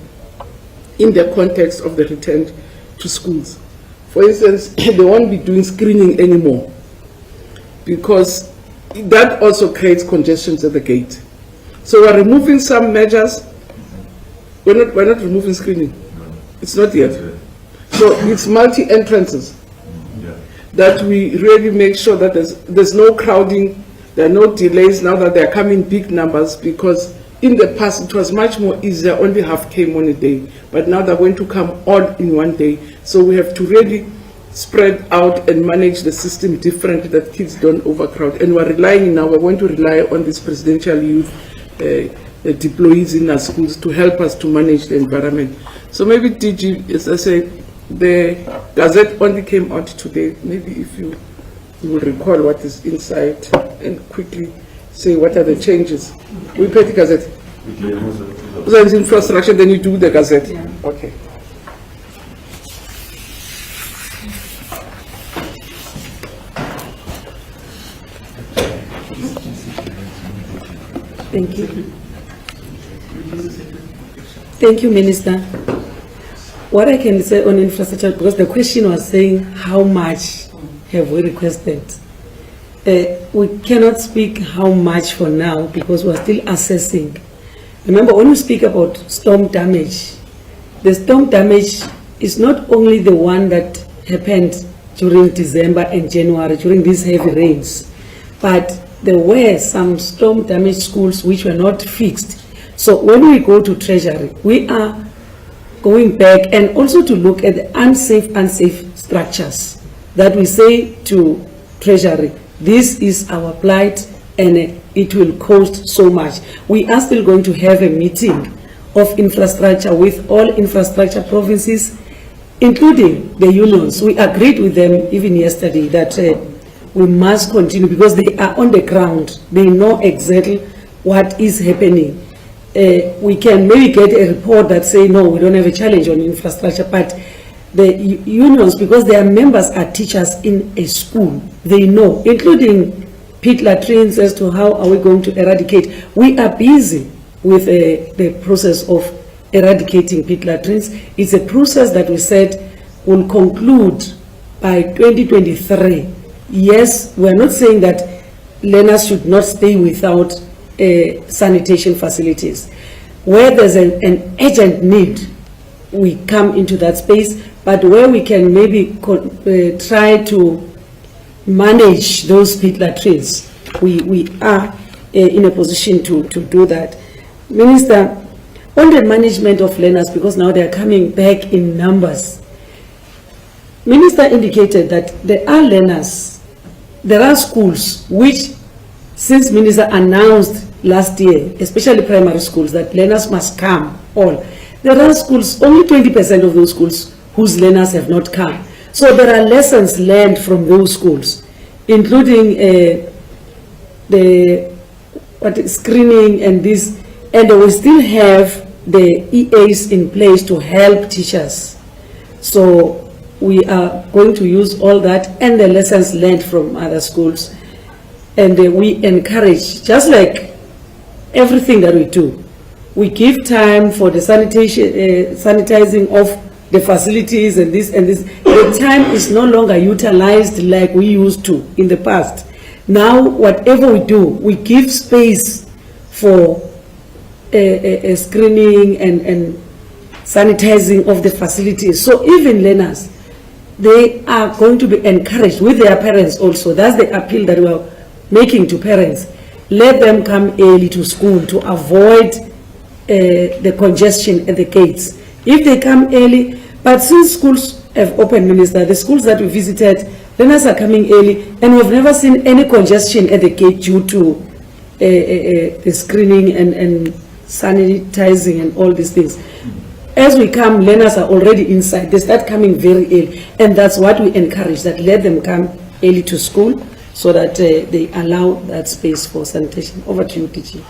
in the context of the return to schools. For instance, they won't be doing screening anymore, because that also creates congestions at the gate. So we're removing some measures. We're not removing screening. It's not yet. So it's multi-entrances that we really make sure that there's no crowding, there are no delays now that they're coming big numbers, because in the past it was much more easier, only half came on a day, but now they're going to come all in one day. So we have to really spread out and manage the system differently, that kids don't overcrowd. And we're relying now, we're going to rely on these presidential youth deployees in our schools to help us to manage the environment. So maybe DG, as I say, the Gazette only came out today. Maybe if you will recall what is inside and quickly say what are the changes. We pay the Gazette. So it's infrastructure, then you do the Gazette. Yeah. Okay. Thank you. Thank you, Minister. What I can say on infrastructure, because the question was saying how much have we requested. We cannot speak how much for now, because we're still assessing. Remember, when we speak about storm damage, the storm damage is not only the one that happened during December and January, during these heavy rains, but there were some storm damaged schools which were not fixed. So when we go to Treasury, we are going back and also to look at the unsafe structures that we say to Treasury, this is our plight and it will cost so much. We are still going to have a meeting of infrastructure with all infrastructure provinces, including the unions. We agreed with them even yesterday that we must continue, because they are on the ground. They know exactly what is happening. We can maybe get a report that say, no, we don't have a challenge on infrastructure, but the unions, because their members are teachers in a school, they know, including pit latrines, as to how are we going to eradicate. We are busy with the process of eradicating pit latrines. It's a process that we said will conclude by 2023. Yes, we're not saying that learners should not stay without sanitation facilities. Where there's an urgent need, we come into that space, but where we can maybe try to manage those pit latrines, we are in a position to do that. Minister, on the management of learners, because now they are coming back in numbers, Minister indicated that there are learners, there are schools which, since Minister announced last year, especially primary schools, that learners must come all. There are schools, only 20% of those schools whose learners have not come. So there are lessons learned from those schools, including the screening and this, and we still have the EAs in place to help teachers. So we are going to use all that and the lessons learned from other schools, and we encourage, just like everything that we do, we give time for the sanitation, sanitizing of the facilities and this and this. The time is no longer utilized like we used to in the past. Now, whatever we do, we give space for screening and sanitizing of the facilities. So even learners, they are going to be encouraged with their parents also. That's the appeal that we are making to parents. Let them come early to school to avoid the congestion at the gates. If they come early, but since schools have opened, Minister, the schools that we visited, learners are coming early, and we've never seen any congestion at the gate due to the screening and sanitizing and all these things. As we come, learners are already inside. They start coming very early, and that's what we encourage, that let them come early to school so that they allow that space for sanitation. Over to you, DG.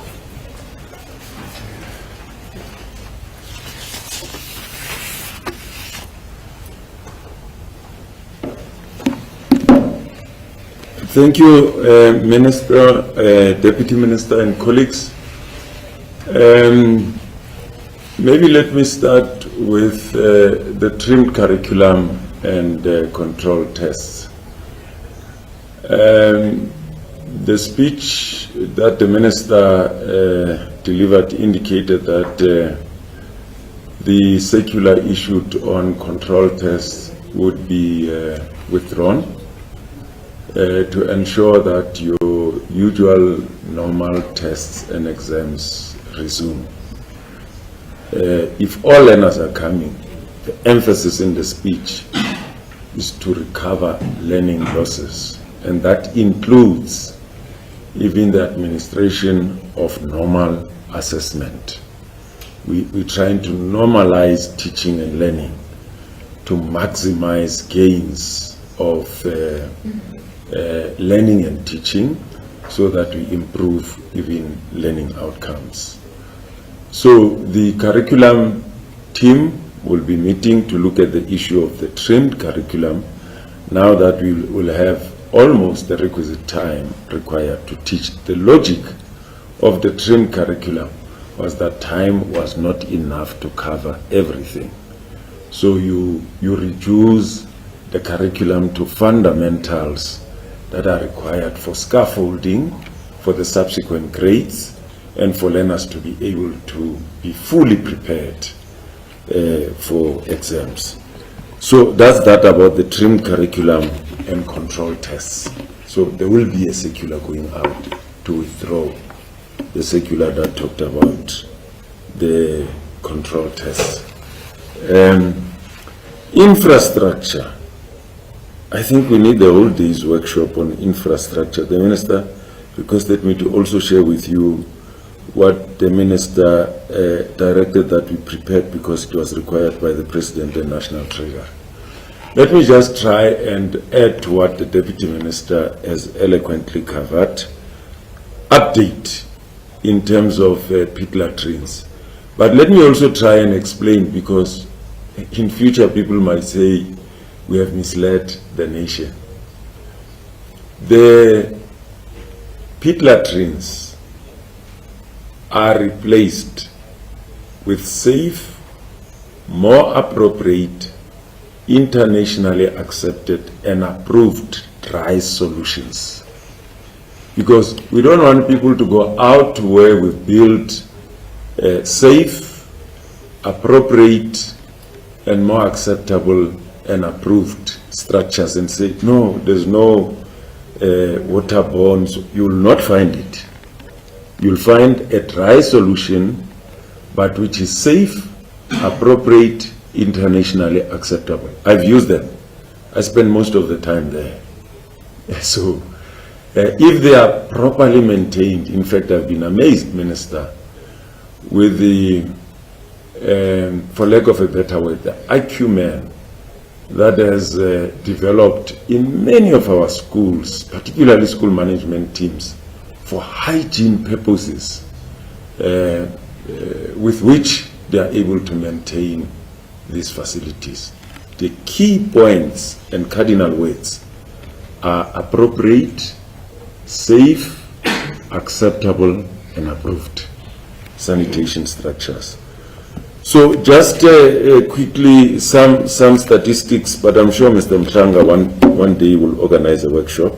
Thank you, Minister, Deputy Minister, and colleagues. Maybe let me start with the trimmed curriculum and control tests. The speech that the Minister delivered indicated that the circular issued on control tests would be withdrawn to ensure that your usual normal tests and exams resume. If all learners are coming, the emphasis in the speech is to recover learning losses, and that includes even the administration of normal assessment. We're trying to normalize teaching and learning to maximize gains of learning and teaching so that we improve even learning outcomes. So the curriculum team will be meeting to look at the issue of the trimmed curriculum now that we will have almost the requisite time required to teach. The logic of the trimmed curriculum was that time was not enough to cover everything. So you reduce the curriculum to fundamentals that are required for scaffolding for the subsequent grades and for learners to be able to be fully prepared for exams. So that's that about the trimmed curriculum and control tests. So there will be a circular going out to withdraw the circular that talked about the control tests. Infrastructure. I think we need the whole day's workshop on infrastructure. The Minister requested me to also share with you what the Minister directed that we prepared because it was required by the President and National Treasurer. Let me just try and add to what the Deputy Minister has eloquently covered. Update in terms of pit latrines. But let me also try and explain, because in future people might say we have misled the nation. The pit latrines are replaced with safe, more appropriate, internationally accepted and approved dry solutions. Because we don't want people to go out to where we've built safe, appropriate, and more acceptable and approved structures and say, no, there's no waterborne. So you will not find it. You'll find a dry solution, but which is safe, appropriate, internationally acceptable. I've used them. I spend most of the time there. So if they are properly maintained, in fact, I've been amazed, Minister, with the, for lack of a better word, the acumen that has developed in many of our schools, particularly school management teams, for hygiene purposes, with which they are able to maintain these facilities. The key points and cardinal words are appropriate, safe, acceptable, and approved sanitation structures. So just quickly some statistics, but I'm sure Mr. Mshanga one day will organize a workshop.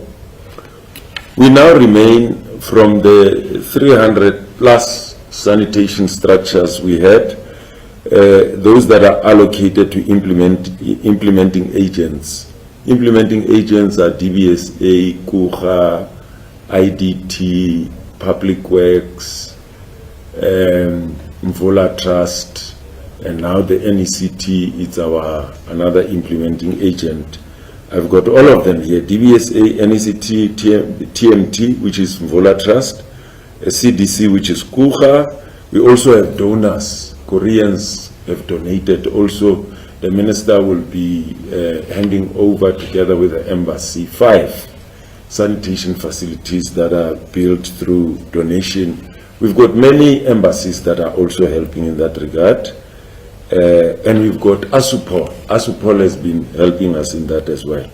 We now remain from the 300 plus sanitation structures we had, those that are allocated to implementing agents. Implementing agents are DBSA, KUHA, IDT, Public Works, Mvola Trust, and now the NECT is our another implementing agent. I've got all of them here: DBSA, NECT, TMT, which is Mvola Trust, CDC, which is KUHA. We also have donors. Koreans have donated. Also, the minister will be handing over, together with the embassy, 5 sanitation facilities that are built through donation. We've got many embassies that are also helping in that regard. And we've got ASUPOL. ASUPOL has been helping us in that as well.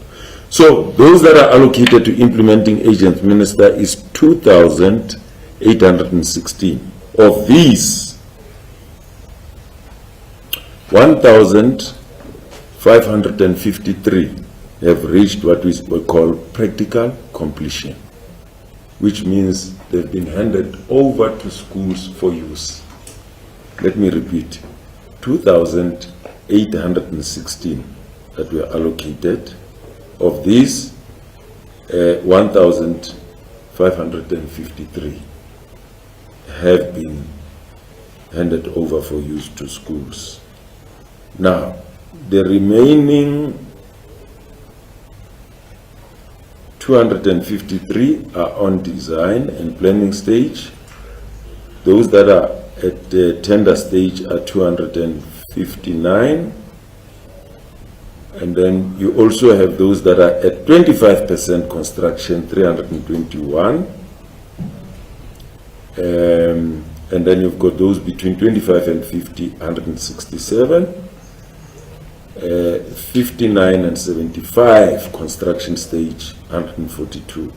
So those that are allocated to implementing agents, Minister, is 2,816. Of these, 1,553 have reached what we call practical completion, which means they've been handed over to schools for use. Let me repeat. 2,816 that were allocated. Of these, 1,553 have been handed over for use to schools. Now, the remaining 253 are on design and planning stage. Those that are at the tender stage are 259, and then you also have those that are at 25% construction, 321, and then you've got those between 25 and 50, 167, 59 and 75 construction stage, 142.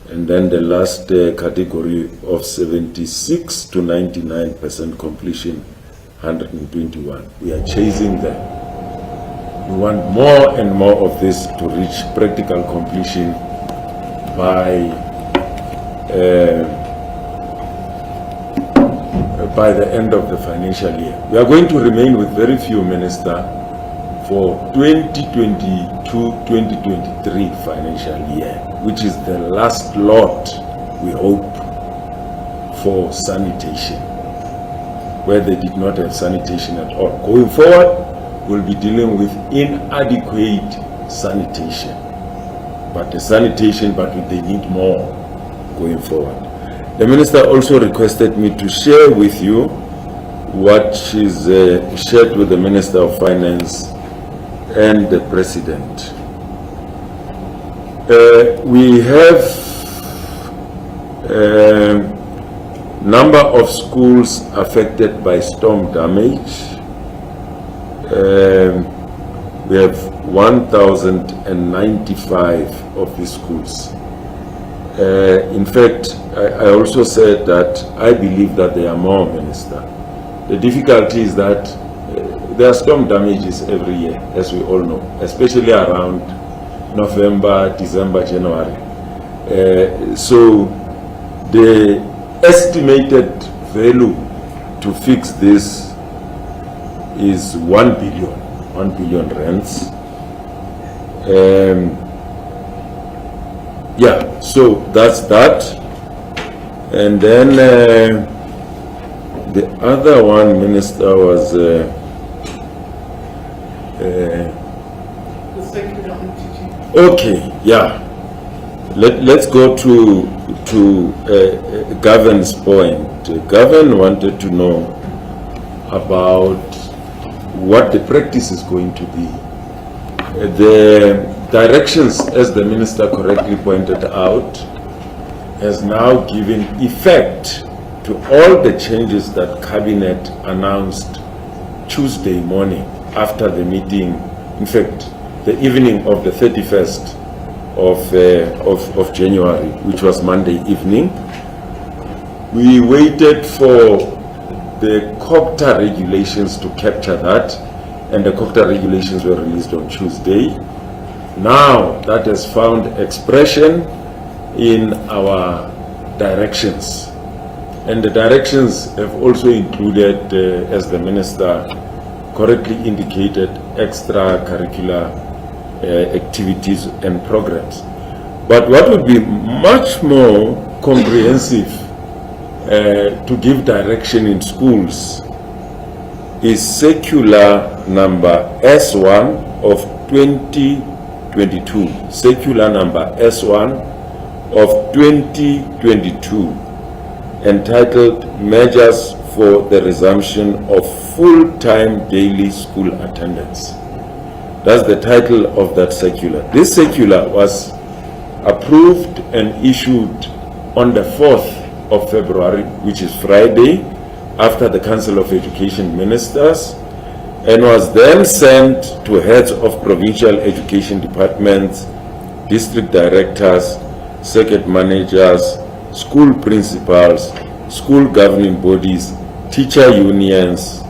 And then the last category of 76 to 99% completion, 121. We are chasing them. We want more and more of this to reach practical completion by the end of the financial year. We are going to remain with very few, Minister, for 2022-2023 financial year, which is the last lot, we hope, for sanitation, where they did not have sanitation at all. Going forward, we'll be dealing with inadequate sanitation, but they need more going forward. The minister also requested me to share with you what she's shared with the Minister of Finance and the President. We have a number of schools affected by storm damage. We have 1,095 of these schools. In fact, I also said that I believe that there are more, Minister. The difficulty is that there are storm damages every year, as we all know, especially around November, December, January. So the estimated value to fix this is 1 billion rands. Yeah, so that's that. And then the other one, Minister, was okay, yeah. Let's go to Gavin's point. Gavin wanted to know about what the practice is going to be. The directions, as the minister correctly pointed out, has now given effect to all the changes that Cabinet announced Tuesday morning after the meeting, in fact, the evening of the 31st of January, which was Monday evening. We waited for the COCTA regulations to capture that, and the COCTA regulations were released on Tuesday. Now that has found expression in our directions. And the directions have also included, as the Minister correctly indicated, extracurricular activities and programs. But what would be much more comprehensive to give direction in schools is circular number S1 of 2022. Circular number S1 of 2022, entitled Measures for the Resumption of Full-Time Daily School Attendance. That's the title of that circular. This circular was approved and issued on the 4th of February, which is Friday, after the Council of Education Ministers, and was then sent to heads of provincial education departments, district directors, circuit managers, school principals, school governing bodies, teacher unions,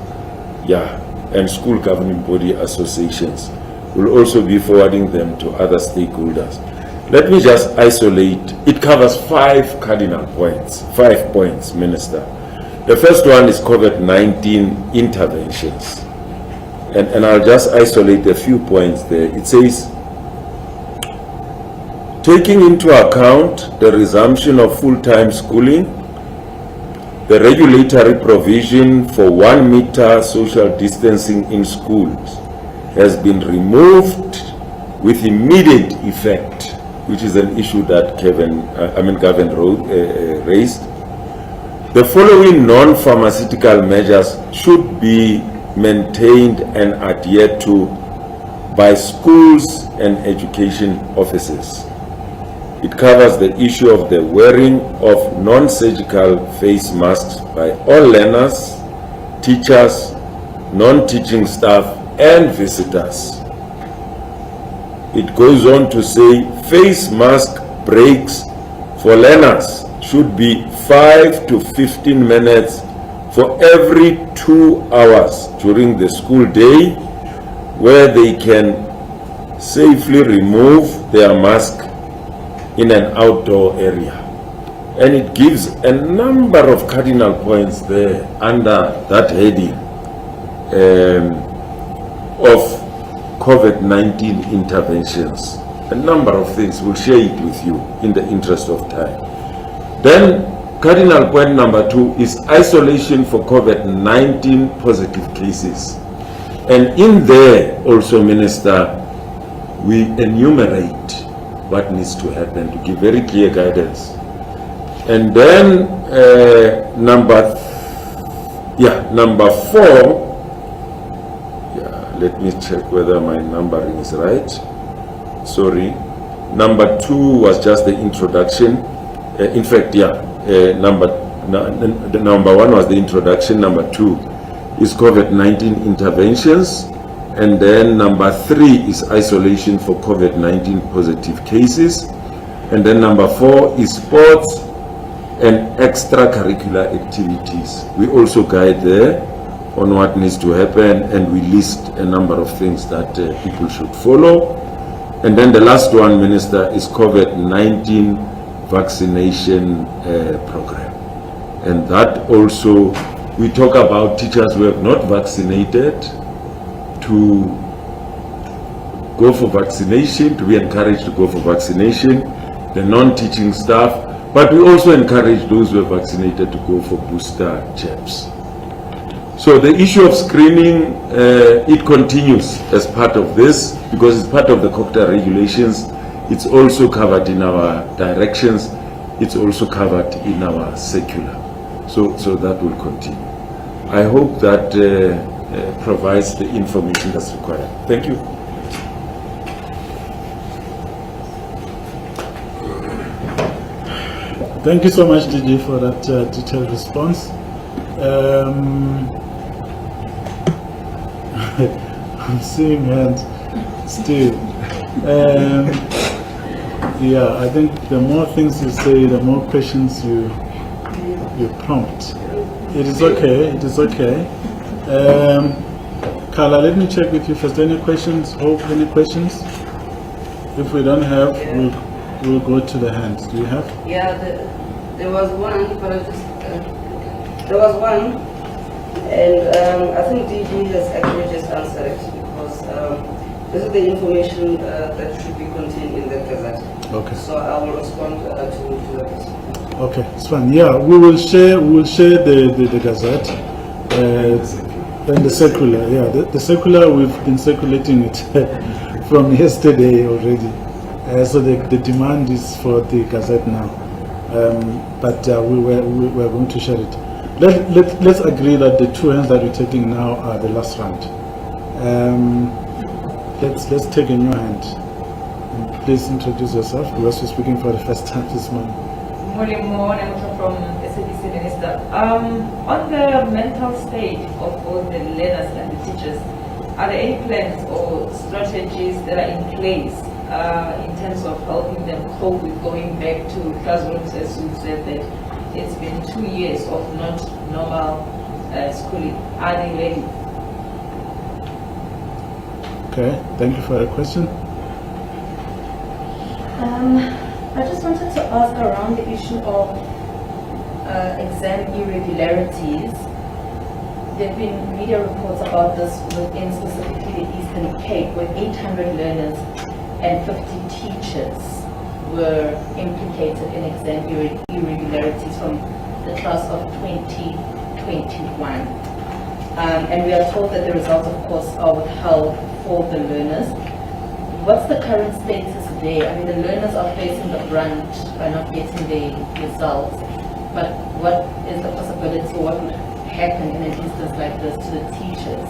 and school governing body associations. We'll also be forwarding them to other stakeholders. Let me just isolate. It covers 5 cardinal points, 5 points, Minister. The first one is COVID-19 interventions. And I'll just isolate a few points there. It says, taking into account the resumption of full-time schooling, the regulatory provision for 1 meter social distancing in schools has been removed with immediate effect, which is an issue that Gavin raised. The following non-pharmaceutical measures should be maintained and adhered to by schools and education officers. It covers the issue of the wearing of non-surgical face masks by all learners, teachers, non-teaching staff, and visitors. It goes on to say face mask breaks for learners should be 5 to 15 minutes for every 2 hours during the school day, where they can safely remove their mask in an outdoor area. And it gives a number of cardinal points there under that heading of COVID-19 interventions. A number of things. We'll share it with you in the interest of time. Then cardinal point number 2 is isolation for COVID-19 positive cases. And in there also, Minister, we enumerate what needs to happen to give very clear guidance. And then number 4, let me check whether my numbering is right. Sorry. Number 2 was just the introduction. In fact, number 1 was the introduction. Number 2 is COVID-19 interventions. And then number 3 is isolation for COVID-19 positive cases. And then number 4 is sports and extracurricular activities. We also guide there on what needs to happen, and we list a number of things that people should follow. And then the last one, Minister, is COVID-19 vaccination program. And that also, we talk about teachers who have not vaccinated to go for vaccination, to be encouraged to go for vaccination, the non-teaching staff, but we also encourage those who are vaccinated to go for booster jabs. So the issue of screening, it continues as part of this, because it's part of the cocktail regulations. It's also covered in our directions. It's also covered in our circular. So that will continue. I hope that provides the information that's required. Thank you. Thank you so much, DJ, for that detailed response. I'm seeing hands still. I think the more things you say, the more questions you prompt. It is okay. It is okay. Carla, let me check with you first. Any questions? Hope, any questions? If we don't have, we'll we'll go to the hands. Do you have? Yeah, there was one, but there was one, and I think DG has actually just answered it because this is the information that should be contained in the Gazette. Okay. So I will respond to that. Okay, it's fine. Yeah, we will share the Gazette and the circular. Yeah, the circular, we've been circulating it from yesterday already. So the demand is for the Gazette now. But we're going to share it. Let's agree that the 2 hands that we're taking now are the last round. Let's take a new hand. And please introduce yourself because you're speaking for the first time this morning. Molimo, I'm from SABC Minister. On the mental state of both the learners and the teachers, are there any plans or strategies that are in place in terms of helping them cope with going back to classrooms, as you said that it's been 2 years of not normal schooling? Are they ready? Okay, thank you for the question. I just wanted to ask around the issue of exam irregularities. There have been media reports about this within specifically the Eastern Cape, where 800 learners and 50 teachers were implicated in exam irregularities from the class of 2021. And we are told that the results, of course, are withheld for the learners. What's the current status there? I mean, the learners are facing the brunt by not getting the results, but what is the possibility, or what would happen in an instance like this to the teachers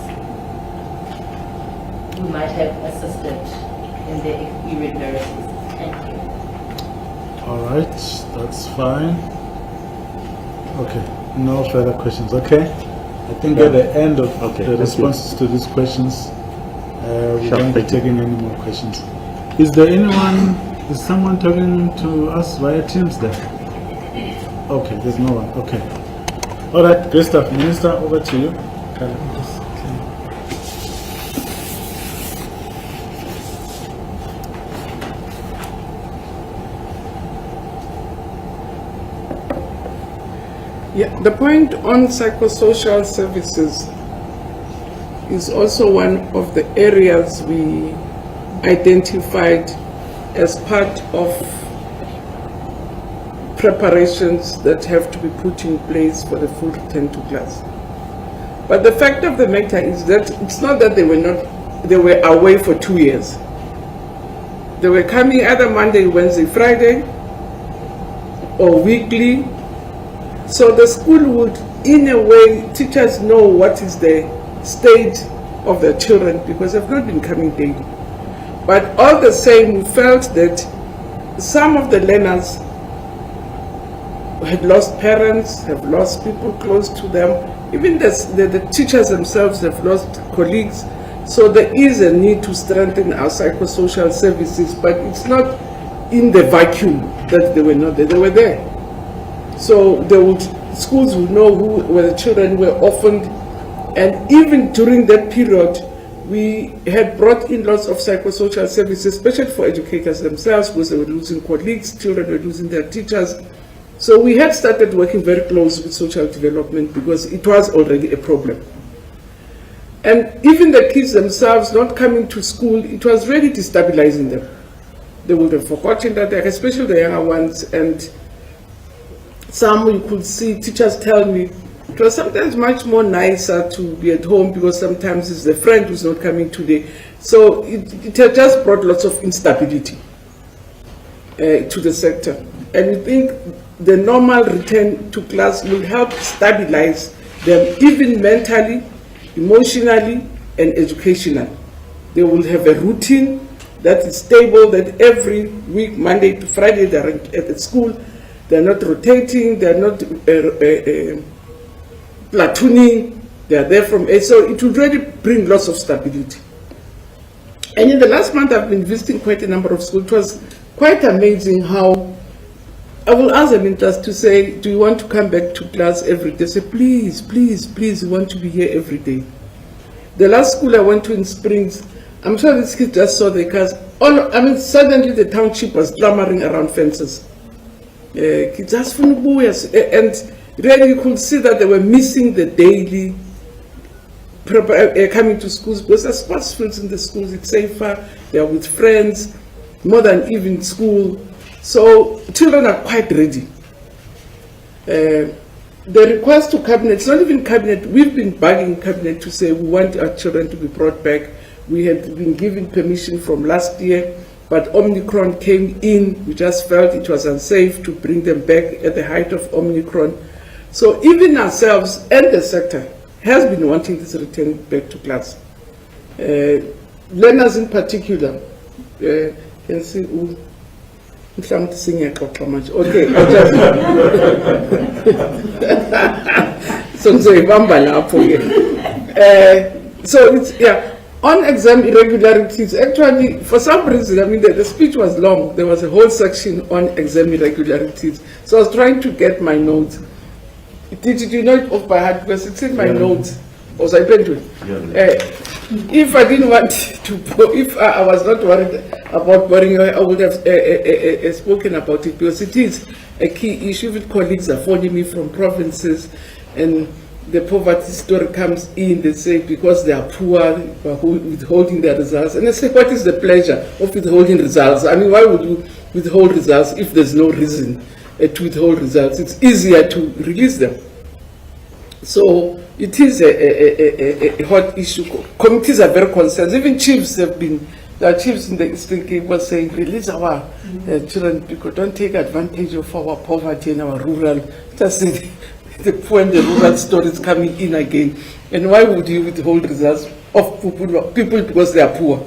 who might have assisted in the irregularities? Thank you. All right, that's fine. Okay, no further questions. Okay, I think at the end of the responses to these questions, we won't be taking any more questions. Is someone talking to us via Teams there? Okay, there's no one. Okay. All right, great stuff. Minister, over to you. Yeah, the point on psychosocial services is also one of the areas we identified as part of preparations that have to be put in place for the full return to class. But the fact of the matter is that it's not that they were away for 2 years. They were coming either Monday, Wednesday, Friday, or weekly. So the school would, in a way, teachers know what is the state of their children because they've not been coming daily. But all the same, we felt that some of the learners had lost parents, have lost people close to them. Even the teachers themselves have lost colleagues. So there is a need to strengthen our psychosocial services, but it's not in the vacuum that they were not there. They were there. So schools would know where the children were orphaned. And even during that period, we had brought in lots of psychosocial services, especially for educators themselves, because they were losing colleagues, children were losing their teachers. So we had started working very close with social development because it was already a problem. And even the kids themselves not coming to school, it was really destabilizing them. They would have forgotten that, especially the younger ones. And some you could see teachers tell me, it was sometimes much more nicer to be at home because sometimes it's the friend who's not coming today. So it had just brought lots of instability to the sector. And we think the normal return to class will help stabilize them even mentally, emotionally, and educationally. They will have a routine that is stable, that every week, Monday to Friday, they're at the school. They're not rotating, they're not platooning, they're there from 8. So it will really bring lots of stability. And in the last month, I've been visiting quite a number of schools. It was quite amazing how I will ask them in class to say, do you want to come back to class every day? They say, please, please, please, we want to be here every day. The last school I went to in Springs, I'm sure these kids just saw the cars. Suddenly the township was clamoring around fences. Just and really you could see that they were missing the daily coming to schools, because there's sports fields in the schools, it's safer, they are with friends, more than even school. So children are quite ready. The request to cabinet, it's not even cabinet, we've been begging cabinet to say we want our children to be brought back. We had been given permission from last year, but Omicron came in. We just felt it was unsafe to bring them back at the height of Omicron. So even ourselves and the sector has been wanting this return back to class. Learners in particular, can see, okay, I'll just, so it's, yeah. On exam irregularities, actually, for some reason, the speech was long. There was a whole section on exam irregularities. So I was trying to get my notes. Did you know it off by heart? Because it's in my notes. Was I bent with? If I didn't want to, if I was not worried about boring, I would have spoken about it, because it is a key issue. With colleagues are phoning me from provinces, and the poverty story comes in, they say because they are poor, withholding their results. And I say, what is the pleasure of withholding results? Why would you withhold results if there's no reason to withhold results? It's easier to release them. So it is a hot issue. Committees are very concerned. Even chiefs have been, the chiefs in the Eastern Cape were saying, release our children, because don't take advantage of our poverty and our rural. Just the poor and the rural stories coming in again. And why would you withhold results of people because they are poor?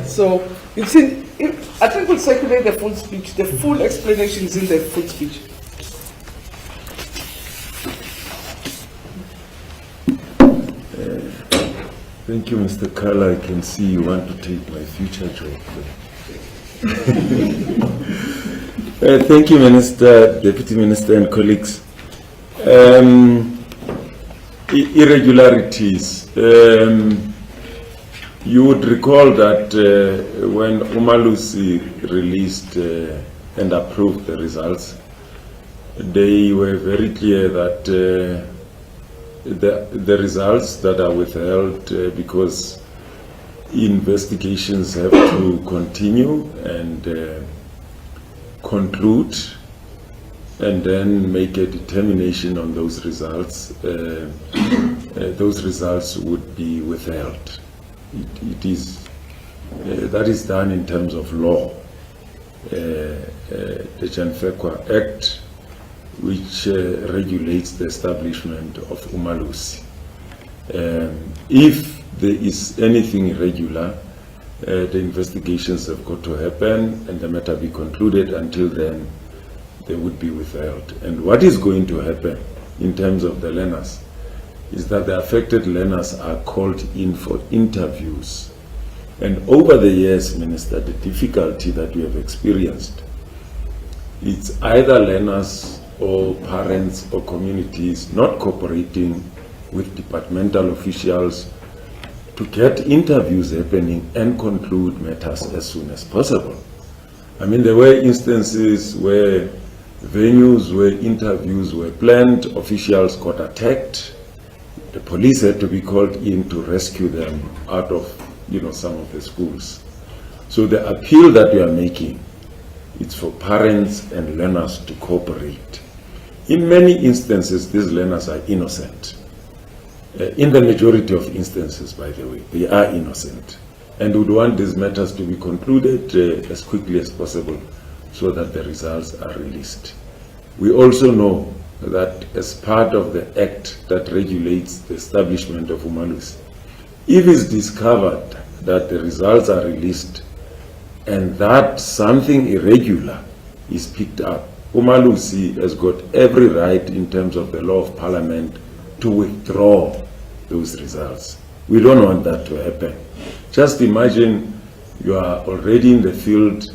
So it's in, I think we'll circulate the full speech. The full explanation is in the full speech. Thank you, Mr. Kala. I can see you want to take my future job. Thank you, Minister, Deputy Minister, and colleagues. Irregularities. You would recall that when Umalusi released and approved the results, they were very clear that the results that are withheld because investigations have to continue and conclude and then make a determination on those results would be withheld. That is done in terms of law. The Janfekwa Act, which regulates the establishment of Umalusi. If there is anything irregular, the investigations have got to happen and the matter be concluded. Until then, they would be withheld. And what is going to happen in terms of the learners is that the affected learners are called in for interviews. And over the years, Minister, the difficulty that we have experienced, it's either learners or parents or communities not cooperating with departmental officials to get interviews happening and conclude matters as soon as possible. There were instances where venues where interviews were planned, officials got attacked, the police had to be called in to rescue them out of some of the schools. So the appeal that we are making, it's for parents and learners to cooperate. In many instances, these learners are innocent. In the majority of instances, by the way, they are innocent, and would want these matters to be concluded as quickly as possible so that the results are released. We also know that as part of the act that regulates the establishment of Umalusi, if it's discovered that the results are released and that something irregular is picked up, Umalusi has got every right in terms of the law of parliament to withdraw those results. We don't want that to happen. Just imagine you are already in the field,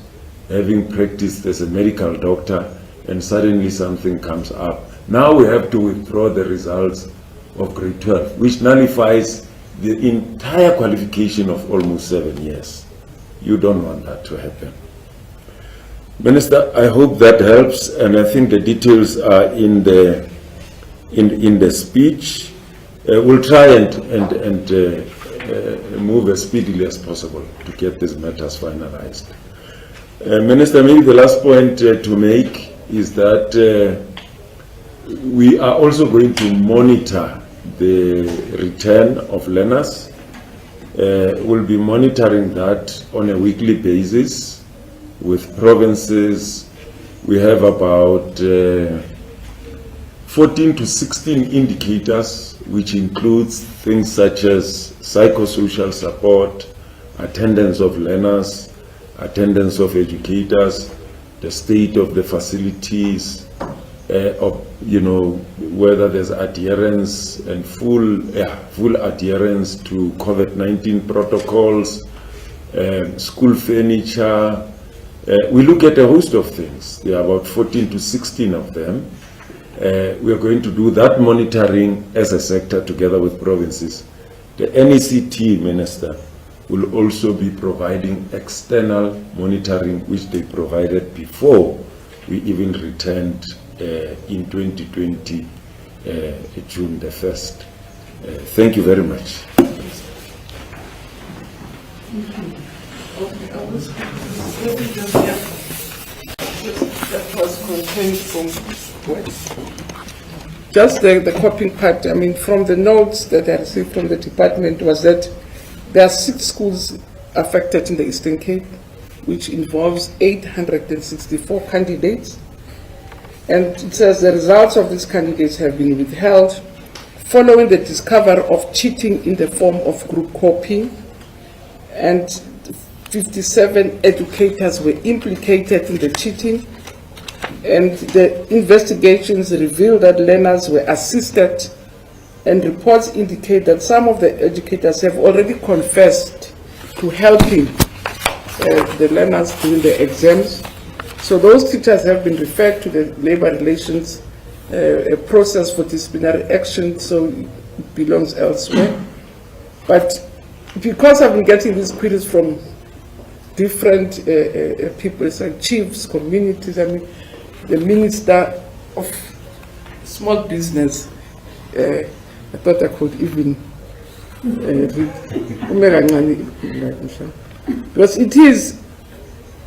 having practiced as a medical doctor, and suddenly something comes up. Now we have to withdraw the results of grade 12, which nullifies the entire qualification of almost 7 years. You don't want that to happen. Minister, I hope that helps, and I think the details are in the speech. We'll try and move as speedily as possible to get these matters finalized. Minister, maybe the last point to make is that we are also going to monitor the return of learners. We'll be monitoring that on a weekly basis with provinces. We have about 14 to 16 indicators, which includes things such as psychosocial support, attendance of learners, attendance of educators, the state of the facilities, whether there's adherence and full adherence to COVID-19 protocols, school furniture. We look at a host of things. There are about 14 to 16 of them. We are going to do that monitoring as a sector together with provinces. The NECT, Minister, will also be providing external monitoring, which they provided before we even returned in 2020, June the 1st. Thank you very much. That was contained from just the copying part. I mean, from the notes that I received from the department was that there are 6 schools affected in the Eastern Cape, which involves 864 candidates. And it says the results of these candidates have been withheld following the discovery of cheating in the form of group copying, and 57 educators were implicated in the cheating, and the investigations revealed that learners were assisted, and reports indicate that some of the educators have already confessed to helping the learners during the exams. So those teachers have been referred to the labor relations process for disciplinary action, so it belongs elsewhere. But because I've been getting these queries from different people, it's like chiefs, communities, I mean, the Minister of Small Business, I thought I could even read, because it is,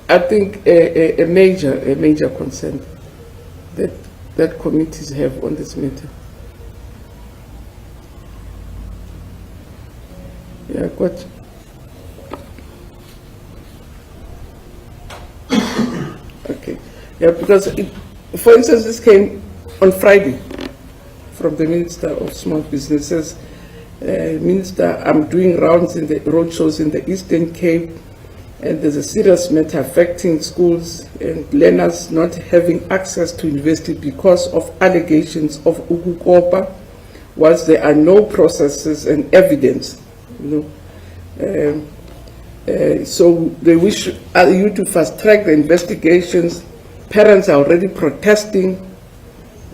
I think, a major concern that committees have on this matter. Yeah, what? Okay. Yeah, because for instance, this came on Friday from the Minister of Small Businesses. Minister, I'm doing rounds in the roadshows in the Eastern Cape, and there's a serious matter affecting schools and learners not having access to university because of allegations of ukukopa, whilst there are no processes and evidence. So they wish you to fast track the investigations. Parents are already protesting,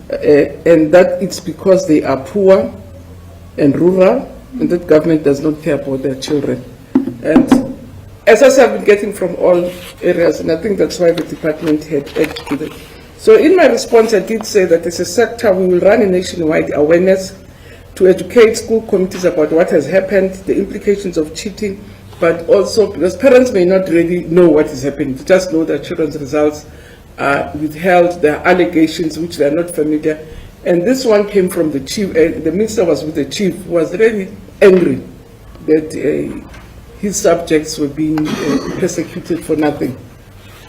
and that it's because they are poor and rural, and that government does not care about their children. And as I have been getting from all areas, and I think that's why the department had edged to that. So in my response, I did say that as a sector, we will run a nationwide awareness to educate school committees about what has happened, the implications of cheating, but also because parents may not really know what is happening, they just know that children's results are withheld, there are allegations which they are not familiar. And this one came from the chief, the minister was with the chief, who was really angry that his subjects were being persecuted for nothing.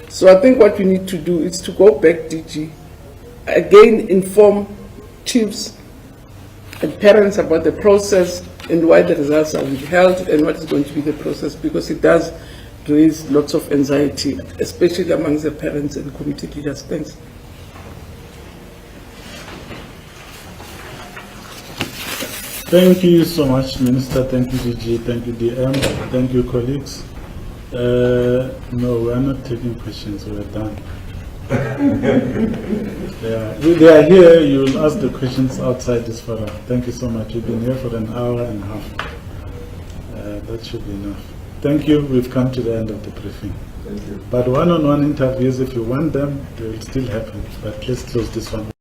So I think what we need to do is to go back, DG, again inform chiefs and parents about the process and why the results are withheld and what is going to be the process, because it does raise lots of anxiety, especially among the parents and community leaders. Thanks. Thank you so much, Minister. Thank you, DG. Thank you, DM. Thank you, colleagues. No, we are not taking questions. We are done. If they are here, you will ask the questions outside this forum. Thank you so much. You've been here for an hour and a half. that should be enough. Thank you. We've come to the end of the briefing. Thank you. But one-on-one interviews, if you want them, they will still happen. But let's close this one.